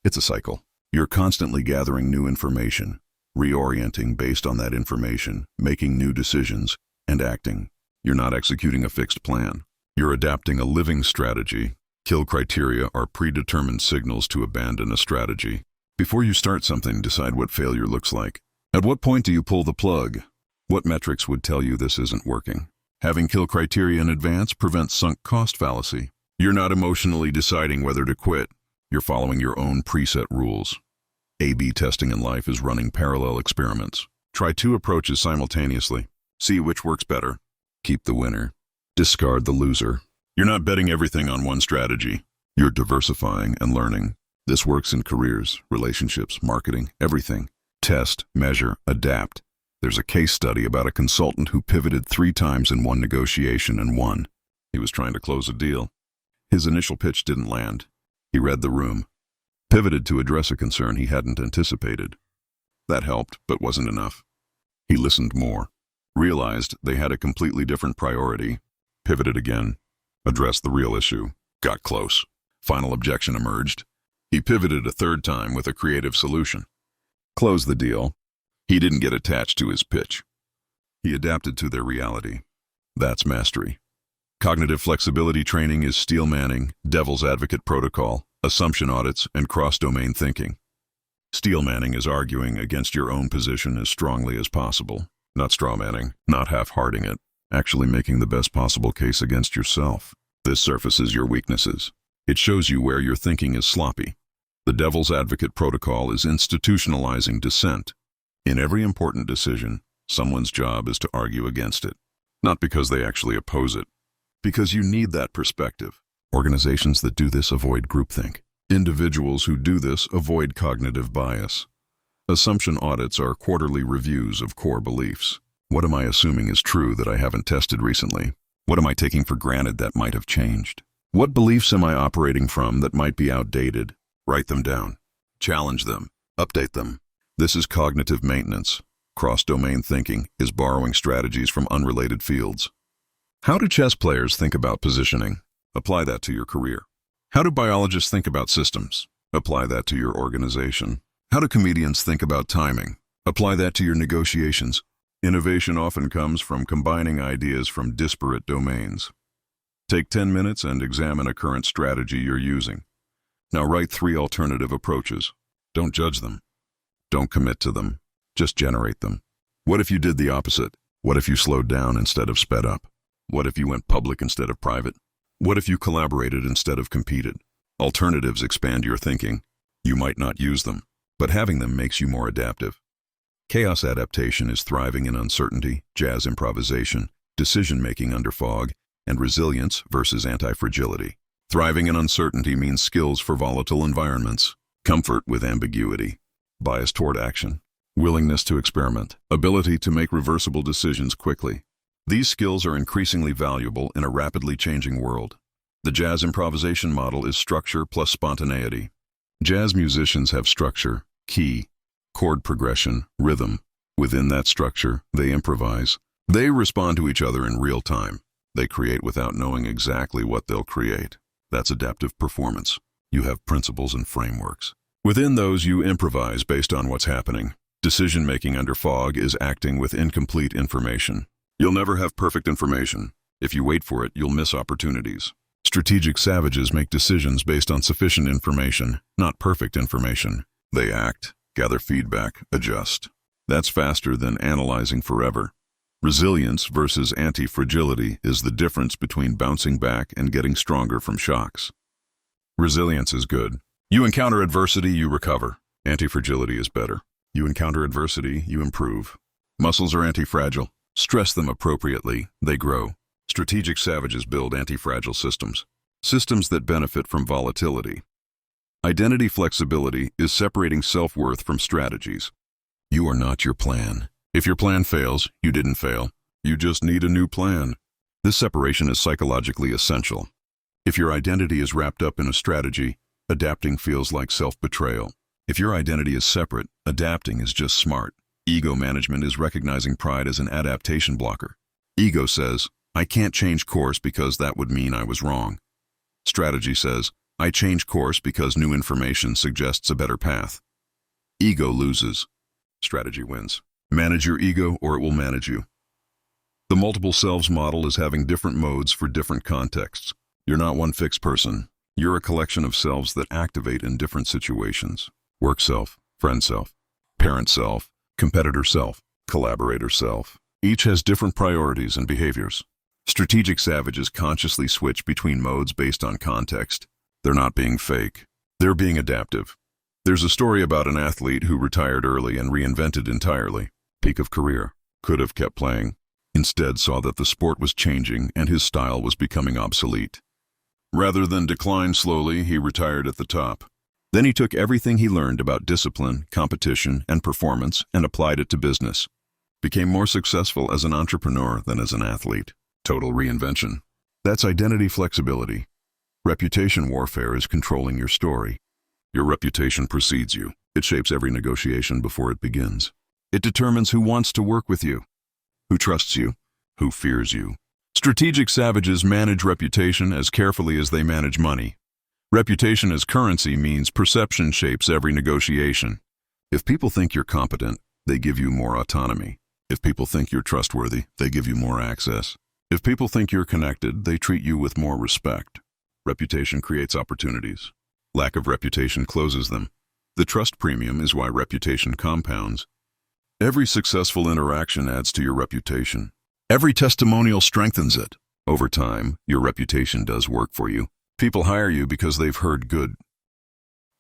It's a cycle. You're constantly gathering new information, reorienting based on that information, making new decisions, and acting. You're not executing a fixed plan. You're adapting a living strategy. Kill criteria are predetermined signals to abandon a strategy. Before you start something, decide what failure looks like. At what point do you pull the plug? What metrics would tell you this isn't working? Having kill criteria in advance prevents sunk cost fallacy. You're not emotionally deciding whether to quit. You're following your own preset rules. A/B testing in life is running parallel experiments. Try 2 approaches simultaneously. See which works better. Keep the winner. Discard the loser. You're not betting everything on one strategy. You're diversifying and learning. This works in careers, relationships, marketing, everything. Test, measure, adapt. There's a case study about a consultant who pivoted 3 times in one negotiation and won. He was trying to close a deal. His initial pitch didn't land. He read the room. Pivoted to address a concern he hadn't anticipated. That helped, but wasn't enough. He listened more. Realized they had a completely different priority. Pivoted again. Addressed the real issue. Got close. Final objection emerged. He pivoted a 3rd time with a creative solution. Closed the deal. He didn't get attached to his pitch. He adapted to their reality. That's mastery. Cognitive flexibility training is steel manning, devil's advocate protocol, assumption audits, and cross-domain thinking. Steel manning is arguing against your own position as strongly as possible. Not strawmanning, not half-hearting it, actually making the best possible case against yourself. This surfaces your weaknesses. It shows you where your thinking is sloppy. The devil's advocate protocol is institutionalizing dissent. In every important decision, someone's job is to argue against it. Not because they actually oppose it, because you need that perspective. Organizations that do this avoid groupthink. Individuals who do this avoid cognitive bias. Assumption audits are quarterly reviews of core beliefs. What am I assuming is true that I haven't tested recently? What am I taking for granted that might have changed? What beliefs am I operating from that might be outdated? Write them down. Challenge them. Update them. This is cognitive maintenance. Cross-domain thinking is borrowing strategies from unrelated fields. How do chess players think about positioning? Apply that to your career. How do biologists think about systems? Apply that to your organization. How do comedians think about timing? Apply that to your negotiations. Innovation often comes from combining ideas from disparate domains. Take 10 minutes and examine a current strategy you're using. Now write 3 alternative approaches. Don't judge them. Don't commit to them. Just generate them. What if you did the opposite? What if you slowed down instead of sped up? What if you went public instead of private? What if you collaborated instead of competed? Alternatives expand your thinking. You might not use them, but having them makes you more adaptive. Chaos adaptation is thriving in uncertainty, jazz improvisation, decision-making under fog, and resilience versus anti-fragility. Thriving in uncertainty means skills for volatile environments, comfort with ambiguity, bias toward action, willingness to experiment, ability to make reversible decisions quickly. These skills are increasingly valuable in a rapidly changing world. The jazz improvisation model is structure plus spontaneity. Jazz musicians have structure, key, chord progression, rhythm. Within that structure, they improvise. They respond to each other in real time. They create without knowing exactly what they'll create. That's adaptive performance. You have principles and frameworks. Within those, you improvise based on what's happening. Decision-making under fog is acting with incomplete information. You'll never have perfect information. If you wait for it, you'll miss opportunities. Strategic savages make decisions based on sufficient information, not perfect information. They act, gather feedback, adjust. That's faster than analyzing forever. Resilience versus anti-fragility is the difference between bouncing back and getting stronger from shocks. Resilience is good. You encounter adversity, you recover. Anti-fragility is better. You encounter adversity, you improve. Muscles are anti-fragile. Stress them appropriately, they grow. Strategic savages build anti-fragile systems. Systems that benefit from volatility. Identity flexibility is separating self-worth from strategies. You are not your plan. If your plan fails, you didn't fail. You just need a new plan. This separation is psychologically essential. If your identity is wrapped up in a strategy, adapting feels like self-betrayal. If your identity is separate, adapting is just smart. Ego management is recognizing pride as an adaptation blocker. Ego says, I can't change course because that would mean I was wrong. Strategy says, I change course because new information suggests a better path. Ego loses. Strategy wins. Manage your ego or it will manage you. The multiple selves model is having different modes for different contexts. You're not one fixed person. You're a collection of selves that activate in different situations. Work self, friend self, parent self, competitor self, collaborator self. Each has different priorities and behaviors. Strategic savages consciously switch between modes based on context. They're not being fake. They're being adaptive. There's a story about an athlete who retired early and reinvented entirely. Peak of career. Could have kept playing. Instead saw that the sport was changing and his style was becoming obsolete. Rather than decline slowly, he retired at the top. Then he took everything he learned about discipline, competition, and performance and applied it to business. Became more successful as an entrepreneur than as an athlete. Total reinvention. That's identity flexibility. Reputation warfare is controlling your story. Your reputation precedes you. It shapes every negotiation before it begins. It determines who wants to work with you, who trusts you, who fears you. Strategic savages manage reputation as carefully as they manage money. Reputation as currency means perception shapes every negotiation. If people think you're competent, they give you more autonomy. If people think you're trustworthy, they give you more access. If people think you're connected, they treat you with more respect. Reputation creates opportunities. Lack of reputation closes them. The trust premium is why reputation compounds. Every successful interaction adds to your reputation. Every testimonial strengthens it. Over time, your reputation does work for you. People hire you because they've heard good.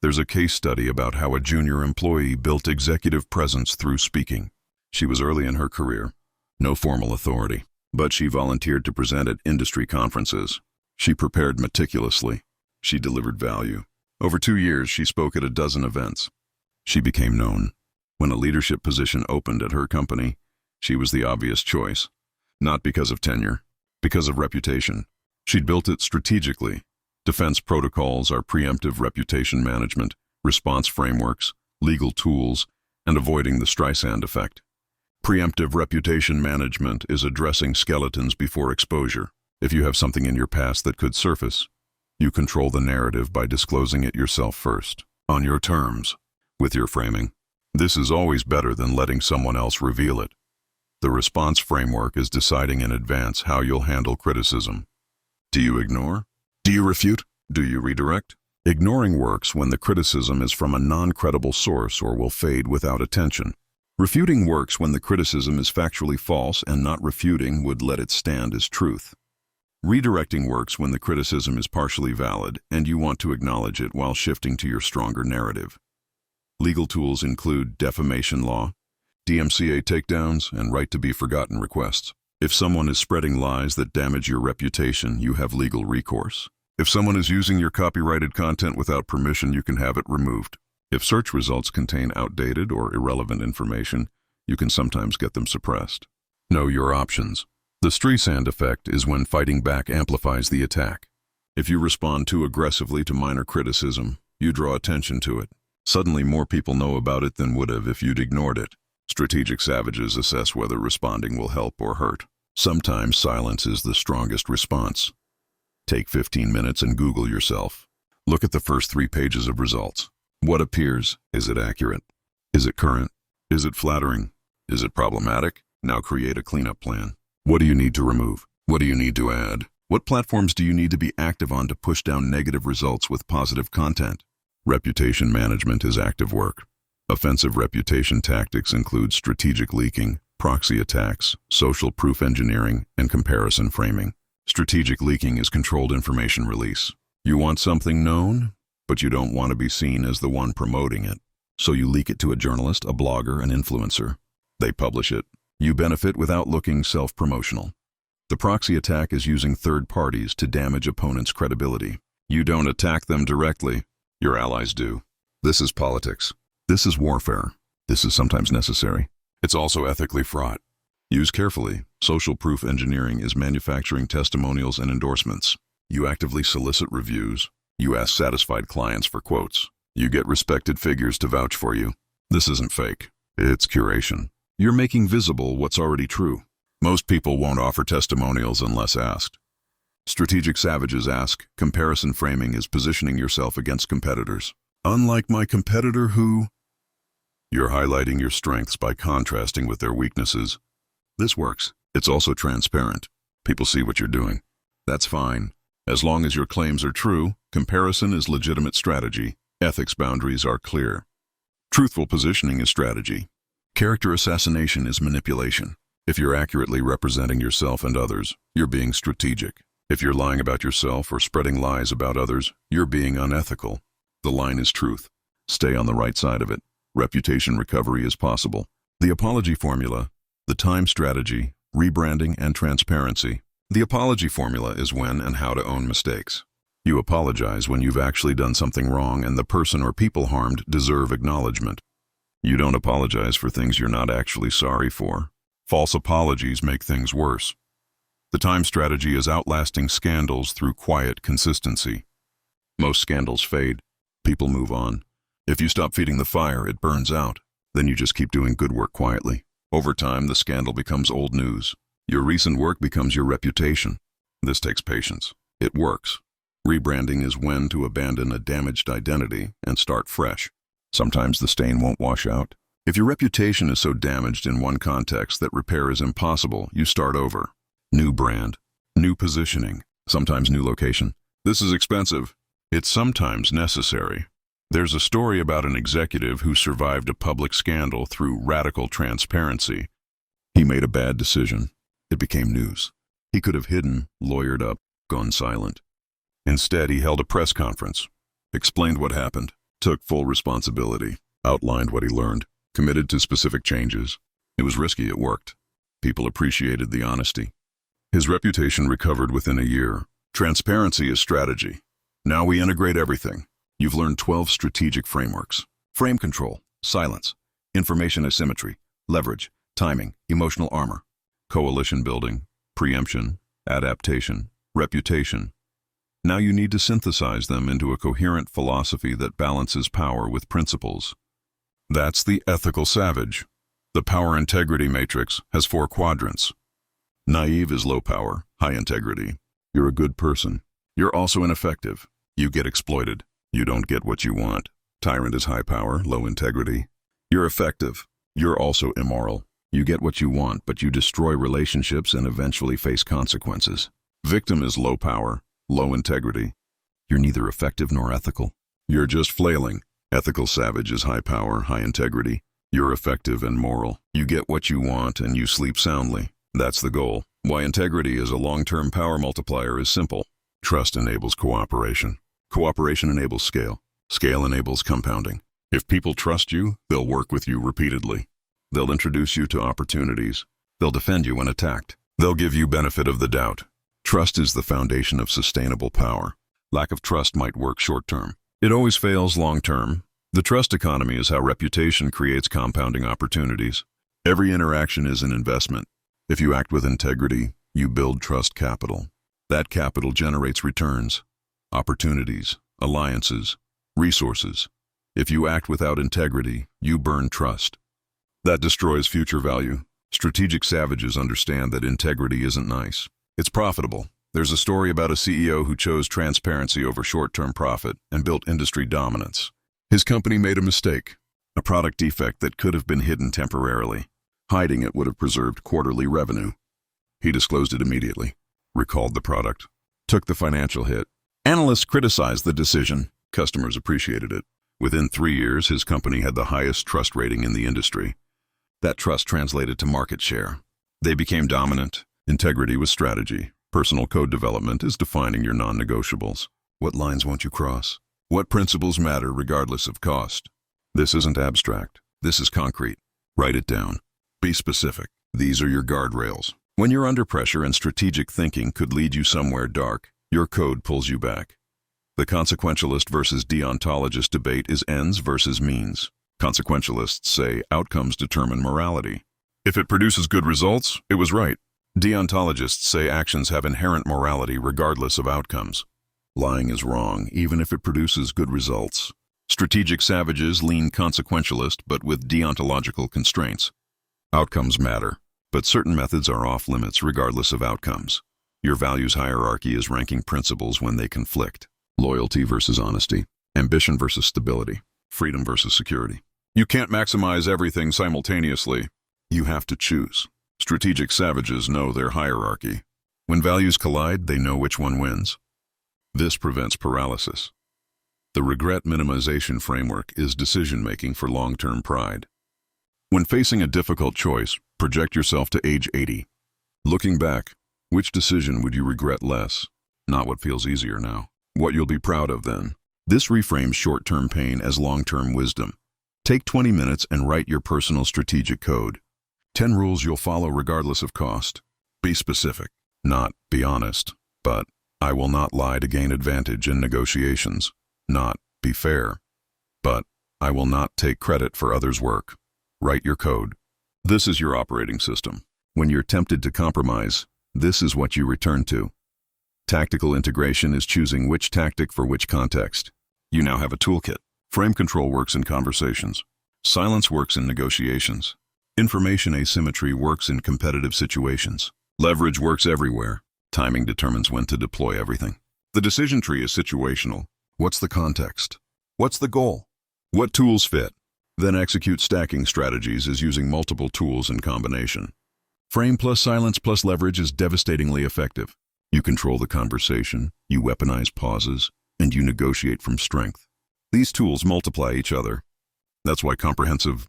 There's a case study about how a junior employee built executive presence through speaking. She was early in her career, no formal authority, but she volunteered to present at industry conferences. She prepared meticulously. She delivered value. Over 2 years, she spoke at a dozen events. She became known. When a leadership position opened at her company, she was the obvious choice. Not because of tenure, because of reputation. She'd built it strategically. Defense protocols are preemptive reputation management, response frameworks, legal tools, and avoiding the Streisand effect. Preemptive reputation management is addressing skeletons before exposure. If you have something in your past that could surface, you control the narrative by disclosing it yourself first, on your terms, with your framing. This is always better than letting someone else reveal it. The response framework is deciding in advance how you'll handle criticism. Do you ignore? Do you refute? Do you redirect? Ignoring works when the criticism is from a non-credible source or will fade without attention. Refuting works when the criticism is factually false and not refuting would let it stand as truth. Redirecting works when the criticism is partially valid and you want to acknowledge it while shifting to your stronger narrative. Legal tools include defamation law, DMCA takedowns, and right-to-be-forgotten requests. If someone is spreading lies that damage your reputation, you have legal recourse. If someone is using your copyrighted content without permission, you can have it removed. If search results contain outdated or irrelevant information, you can sometimes get them suppressed. Know your options. The Streisand effect is when fighting back amplifies the attack. If you respond too aggressively to minor criticism, you draw attention to it. Suddenly more people know about it than would have if you'd ignored it. Strategic savages assess whether responding will help or hurt. Sometimes silence is the strongest response. Take 15 minutes and Google yourself. Look at the first 3 pages of results. What appears? Is it accurate? Is it current? Is it flattering? Is it problematic? Now create a cleanup plan. What do you need to remove? What do you need to add? What platforms do you need to be active on to push down negative results with positive content? Reputation management is active work. Offensive reputation tactics include strategic leaking, proxy attacks, social proof engineering, and comparison framing. Strategic leaking is controlled information release. You want something known, but you don't want to be seen as the one promoting it. So you leak it to a journalist, a blogger, an influencer. They publish it. You benefit without looking self-promotional. The proxy attack is using third parties to damage opponents' credibility. You don't attack them directly. Your allies do. This is politics. This is warfare. This is sometimes necessary. It's also ethically fraught. Use carefully. Social proof engineering is manufacturing testimonials and endorsements. You actively solicit reviews. You ask satisfied clients for quotes. You get respected figures to vouch for you. This isn't fake. It's curation. You're making visible what's already true. Most people won't offer testimonials unless asked. Strategic savages ask. Comparison framing is positioning yourself against competitors. Unlike my competitor who... You're highlighting your strengths by contrasting with their weaknesses. This works. It's also transparent. People see what you're doing. That's fine. As long as your claims are true, comparison is legitimate strategy. Ethics boundaries are clear. Truthful positioning is strategy. Character assassination is manipulation. If you're accurately representing yourself and others, you're being strategic. If you're lying about yourself or spreading lies about others, you're being unethical. The line is truth. Stay on the right side of it. Reputation recovery is possible. The apology formula, the time strategy, rebranding, and transparency. The apology formula is when and how to own mistakes. You apologize when you've actually done something wrong and the person or people harmed deserve acknowledgement. You don't apologize for things you're not actually sorry for. False apologies make things worse. The time strategy is outlasting scandals through quiet consistency. Most scandals fade. People move on. If you stop feeding the fire, it burns out. Then you just keep doing good work quietly. Over time, the scandal becomes old news. Your recent work becomes your reputation. This takes patience. It works. Rebranding is when to abandon a damaged identity and start fresh. Sometimes the stain won't wash out. If your reputation is so damaged in one context that repair is impossible, you start over. New brand, new positioning, sometimes new location. This is expensive. It's sometimes necessary. There's a story about an executive who survived a public scandal through radical transparency. He made a bad decision. It became news. He could have hidden, lawyered up, gone silent. Instead, he held a press conference, explained what happened, took full responsibility, outlined what he learned, committed to specific changes. It was risky, it worked. People appreciated the honesty. His reputation recovered within a year. Transparency is strategy. Now we integrate everything. You've learned 12 strategic frameworks. Frame control, silence, information asymmetry, leverage, timing, emotional armor, coalition building, preemption, adaptation, reputation. Now you need to synthesize them into a coherent philosophy that balances power with principles. That's the ethical savage. The power integrity matrix has 4 quadrants. Naive is low power, high integrity. You're a good person. You're also ineffective. You get exploited. You don't get what you want. Tyrant is high power, low integrity. You're effective. You're also immoral. You get what you want, but you destroy relationships and eventually face consequences. Victim is low power, low integrity. You're neither effective nor ethical. You're just flailing. Ethical savage is high power, high integrity. You're effective and moral. You get what you want and you sleep soundly. That's the goal. Why integrity is a long-term power multiplier is simple. Trust enables cooperation. Cooperation enables scale. Scale enables compounding. If people trust you, they'll work with you repeatedly. They'll introduce you to opportunities. They'll defend you when attacked. They'll give you benefit of the doubt. Trust is the foundation of sustainable power. Lack of trust might work short-term. It always fails long-term. The trust economy is how reputation creates compounding opportunities. Every interaction is an investment. If you act with integrity, you build trust capital. That capital generates returns, opportunities, alliances, resources. If you act without integrity, you burn trust. That destroys future value. Strategic savages understand that integrity isn't nice. It's profitable. There's a story about a CEO who chose transparency over short-term profit and built industry dominance. His company made a mistake, a product defect that could have been hidden temporarily. Hiding it would have preserved quarterly revenue. He disclosed it immediately, recalled the product, took the financial hit. Analysts criticized the decision. Customers appreciated it. Within 3 years, his company had the highest trust rating in the industry. That trust translated to market share. They became dominant. Integrity was strategy. Personal code development is defining your non-negotiables. What lines won't you cross? What principles matter regardless of cost? This isn't abstract. This is concrete. Write it down. Be specific. These are your guardrails. When you're under pressure and strategic thinking could lead you somewhere dark, your code pulls you back. The consequentialist versus deontologist debate is ends versus means. Consequentialists say outcomes determine morality. If it produces good results, it was right. Deontologists say actions have inherent morality regardless of outcomes. Lying is wrong, even if it produces good results. Strategic savages lean consequentialist, but with deontological constraints. Outcomes matter, but certain methods are off limits regardless of outcomes. Your values hierarchy is ranking principles when they conflict. Loyalty versus honesty, ambition versus stability, freedom versus security. You can't maximize everything simultaneously. You have to choose. Strategic savages know their hierarchy. When values collide, they know which one wins. This prevents paralysis. The regret minimization framework is decision-making for long-term pride. When facing a difficult choice, project yourself to age 80. Looking back, which decision would you regret less? Not what feels easier now. What you'll be proud of then. This reframes short-term pain as long-term wisdom. Take 20 minutes and write your personal strategic code. 10 rules you'll follow regardless of cost. Be specific, not be honest, but I will not lie to gain advantage in negotiations. Not be fair, but I will not take credit for others' work. Write your code. This is your operating system. When you're tempted to compromise, this is what you return to. Tactical integration is choosing which tactic for which context. You now have a toolkit. Frame control works in conversations. Silence works in negotiations. Information asymmetry works in competitive situations. Leverage works everywhere. Timing determines when to deploy everything. The decision tree is situational. What's the context? What's the goal? What tools fit? Then execute stacking strategies as using multiple tools in combination. Frame plus silence plus leverage is devastatingly effective. You control the conversation, you weaponize pauses, and you negotiate from strength. These tools multiply each other. That's why comprehensive.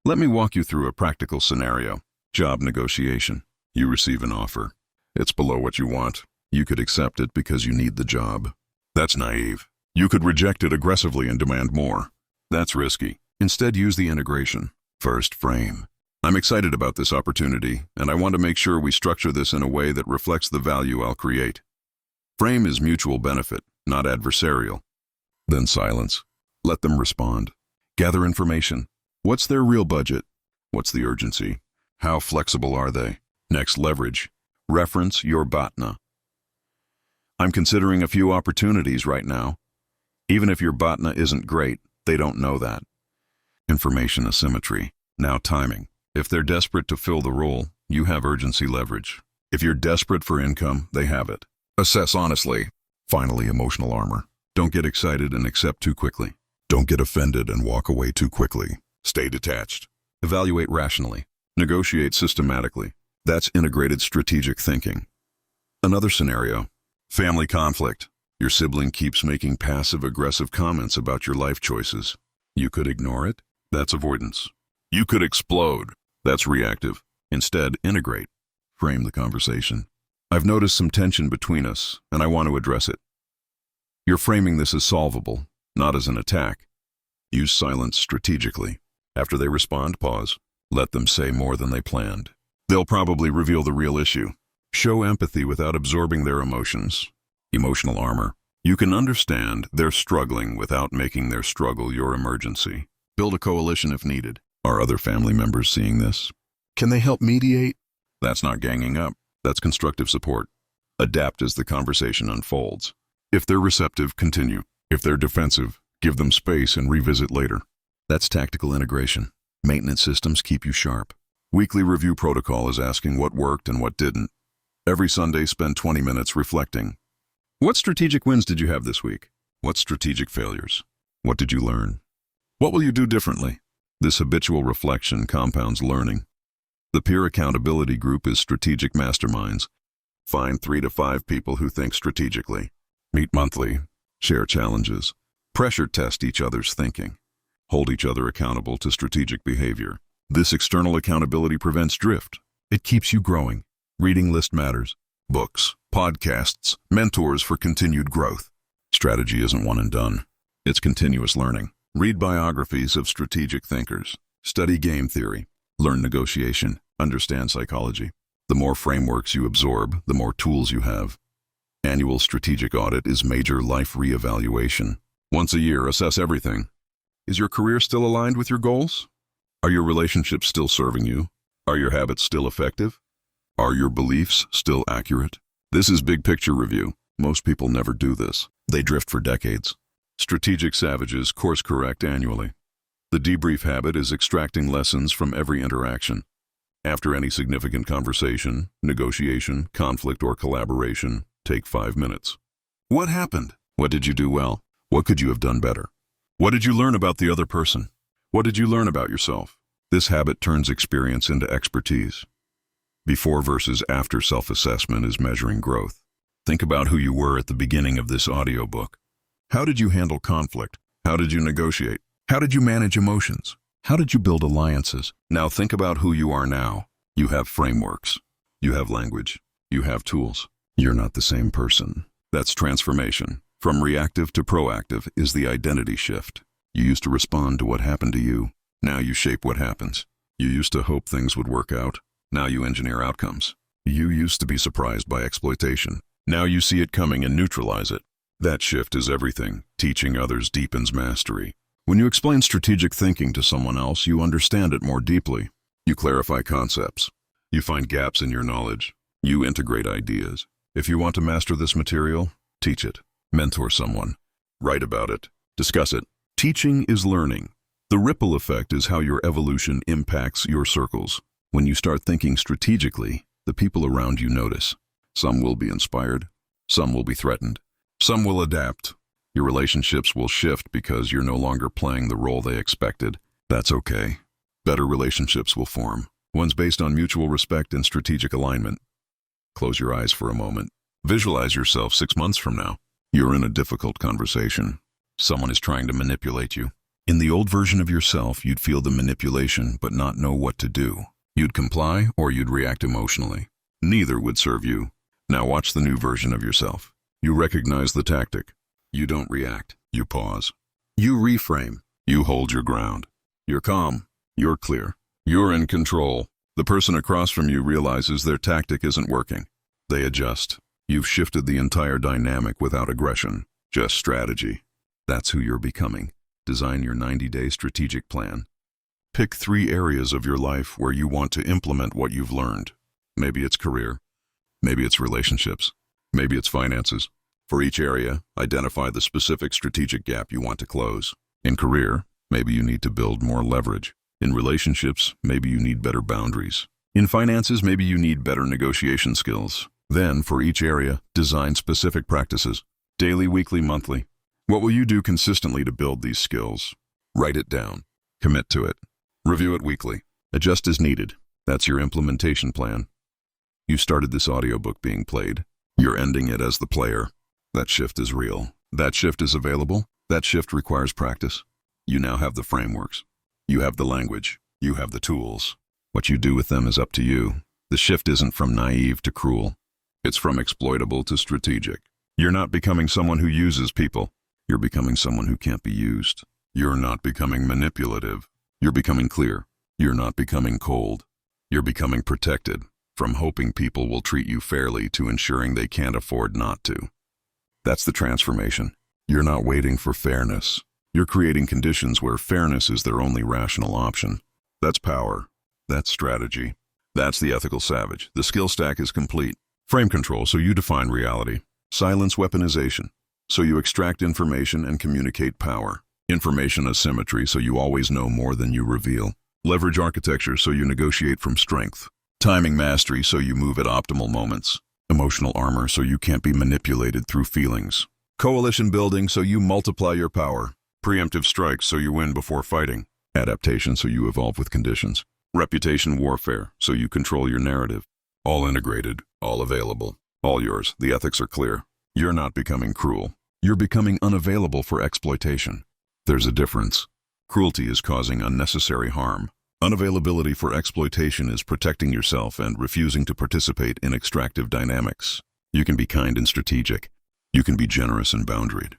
Let me walk you through a practical scenario. Job negotiation. You receive an offer. It's below what you want. You could accept it because you need the job. That's naive. You could reject it aggressively and demand more. That's risky. Instead, use the integration. First, frame. I'm excited about this opportunity, and I want to make sure we structure this in a way that reflects the value I'll create. Frame is mutual benefit, not adversarial. Then silence. Let them respond. Gather information. What's their real budget? What's the urgency? How flexible are they? Next, leverage. Reference your BOTNA. I'm considering a few opportunities right now. Even if your BOTNA isn't great, they don't know that. Information asymmetry. Now timing. If they're desperate to fill the role, you have urgency leverage. If you're desperate for income, they have it. Assess honestly. Finally, emotional armor. Don't get excited and accept too quickly. Don't get offended and walk away too quickly. Stay detached. Evaluate rationally. Negotiate systematically. That's integrated strategic thinking. Another scenario. Family conflict. Your sibling keeps making passive-aggressive comments about your life choices. You could ignore it. That's avoidance. You could explode. That's reactive. Instead, integrate. Frame the conversation. I've noticed some tension between us, and I want to address it. You're framing this as solvable, not as an attack. Use silence strategically. After they respond, pause. Let them say more than they planned. They'll probably reveal the real issue. Show empathy without absorbing their emotions. Emotional armor. You can understand they're struggling without making their struggle your emergency. Build a coalition if needed. Are other family members seeing this? Can they help mediate? That's not ganging up. That's constructive support. Adapt as the conversation unfolds. If they're receptive, continue. If they're defensive, give them space and revisit later. That's tactical integration. Maintenance systems keep you sharp. Weekly review protocol is asking what worked and what didn't. Every Sunday, spend 20 minutes reflecting. What strategic wins did you have this week? What strategic failures? What did you learn? What will you do differently? This habitual reflection compounds learning. The peer accountability group is strategic masterminds. Find 3 to 5 people who think strategically. Meet monthly. Share challenges. Pressure test each other's thinking. Hold each other accountable to strategic behavior. This external accountability prevents drift. It keeps you growing. Reading list matters. Books, podcasts, mentors for continued growth. Strategy isn't one and done. It's continuous learning. Read biographies of strategic thinkers. Study game theory. Learn negotiation. Understand psychology. The more frameworks you absorb, the more tools you have. Annual strategic audit is major life reevaluation. Once a year, assess everything. Is your career still aligned with your goals? Are your relationships still serving you? Are your habits still effective? Are your beliefs still accurate? This is big picture review. Most people never do this. They drift for decades. Strategic savages course correct annually. The debrief habit is extracting lessons from every interaction. After any significant conversation, negotiation, conflict, or collaboration, take 5 minutes. What happened? What did you do well? What could you have done better? What did you learn about the other person? What did you learn about yourself? This habit turns experience into expertise. Before versus after self-assessment is measuring growth. Think about who you were at the beginning of this audiobook. How did you handle conflict? How did you negotiate? How did you manage emotions? How did you build alliances? Now think about who you are now. You have frameworks. You have language. You have tools. You're not the same person. That's transformation. From reactive to proactive is the identity shift. You used to respond to what happened to you. Now you shape what happens. You used to hope things would work out. Now you engineer outcomes. You used to be surprised by exploitation. Now you see it coming and neutralize it. That shift is everything. Teaching others deepens mastery. When you explain strategic thinking to someone else, you understand it more deeply. You clarify concepts. You find gaps in your knowledge. You integrate ideas. If you want to master this material, teach it. Mentor someone. Write about it. Discuss it. Teaching is learning. The ripple effect is how your evolution impacts your circles. When you start thinking strategically, the people around you notice. Some will be inspired. Some will be threatened. Some will adapt. Your relationships will shift because you're no longer playing the role they expected. That's okay. Better relationships will form. Ones based on mutual respect and strategic alignment. Close your eyes for a moment. Visualize yourself 6 months from now. You're in a difficult conversation. Someone is trying to manipulate you. In the old version of yourself, you'd feel the manipulation but not know what to do. You'd comply or you'd react emotionally. Neither would serve you. Now watch the new version of yourself. You recognize the tactic. You don't react. You pause. You reframe. You hold your ground. You're calm. You're clear. You're in control. The person across from you realizes their tactic isn't working. They adjust. You've shifted the entire dynamic without aggression, just strategy. That's who you're becoming. Design your 90-day strategic plan. Pick 3 areas of your life where you want to implement what you've learned. Maybe it's career. Maybe it's relationships. Maybe it's finances. For each area, identify the specific strategic gap you want to close. In career, maybe you need to build more leverage. In relationships, maybe you need better boundaries. In finances, maybe you need better negotiation skills. Then, for each area, design specific practices. Daily, weekly, monthly. What will you do consistently to build these skills? Write it down. Commit to it. Review it weekly. Adjust as needed. That's your implementation plan. You started this audiobook being played. You're ending it as the player. That shift is real. That shift is available. That shift requires practice. You now have the frameworks. You have the language. You have the tools. What you do with them is up to you. The shift isn't from naive to cruel. It's from exploitable to strategic. You're not becoming someone who uses people. You're becoming someone who can't be used. You're not becoming manipulative. You're becoming clear. You're not becoming cold. You're becoming protected, from hoping people will treat you fairly to ensuring they can't afford not to. That's the transformation. You're not waiting for fairness. You're creating conditions where fairness is their only rational option. That's power. That's strategy. That's the ethical savage. The skill stack is complete. Frame control, so you define reality. Silence weaponization, so you extract information and communicate power. Information asymmetry, so you always know more than you reveal. Leverage architecture, so you negotiate from strength. Timing mastery, so you move at optimal moments. Emotional armor, so you can't be manipulated through feelings. Coalition building, so you multiply your power. Preemptive strikes, so you win before fighting. Adaptation, so you evolve with conditions. Reputation warfare, so you control your narrative. All integrated, all available, all yours. The ethics are clear. You're not becoming cruel. You're becoming unavailable for exploitation. There's a difference. Cruelty is causing unnecessary harm. Unavailability for exploitation is protecting yourself and refusing to participate in extractive dynamics. You can be kind and strategic. You can be generous and boundaried.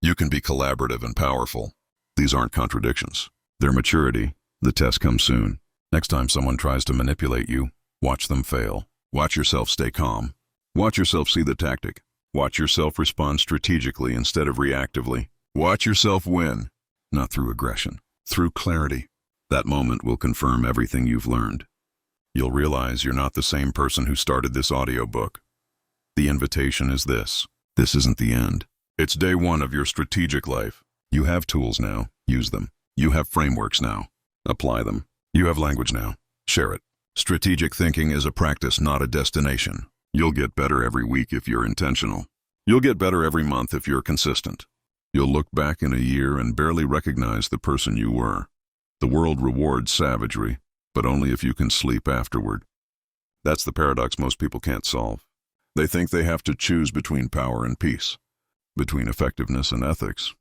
You can be collaborative and powerful. These aren't contradictions. They're maturity. The test comes soon. Next time someone tries to manipulate you, watch them fail. Watch yourself stay calm. Watch yourself see the tactic. Watch yourself respond strategically instead of reactively. Watch yourself win, not through aggression, through clarity. That moment will confirm everything you've learned. You'll realize you're not the same person who started this audiobook. The invitation is this. This isn't the end. It's day 1 of your strategic life. You have tools now. Use them. You have frameworks now. Apply them. You have language now. Share it. Strategic thinking is a practice, not a destination. You'll get better every week if you're intentional. You'll get better every month if you're consistent. You'll look back in a year and barely recognize the person you were. The world rewards savagery, but only if you can sleep afterward. That's the paradox most people can't solve. They think they have to choose between power and peace, between effectiveness and ethics,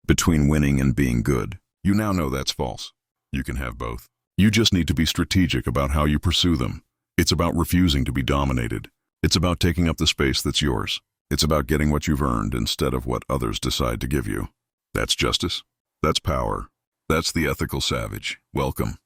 between winning and being good. You now know that's false. You can have both. You just need to be strategic about how you pursue them. It's about refusing to be dominated. It's about taking up the space that's yours. It's about getting what you've earned instead of what others decide to give you. That's justice. That's power. That's the ethical savage. Welcome.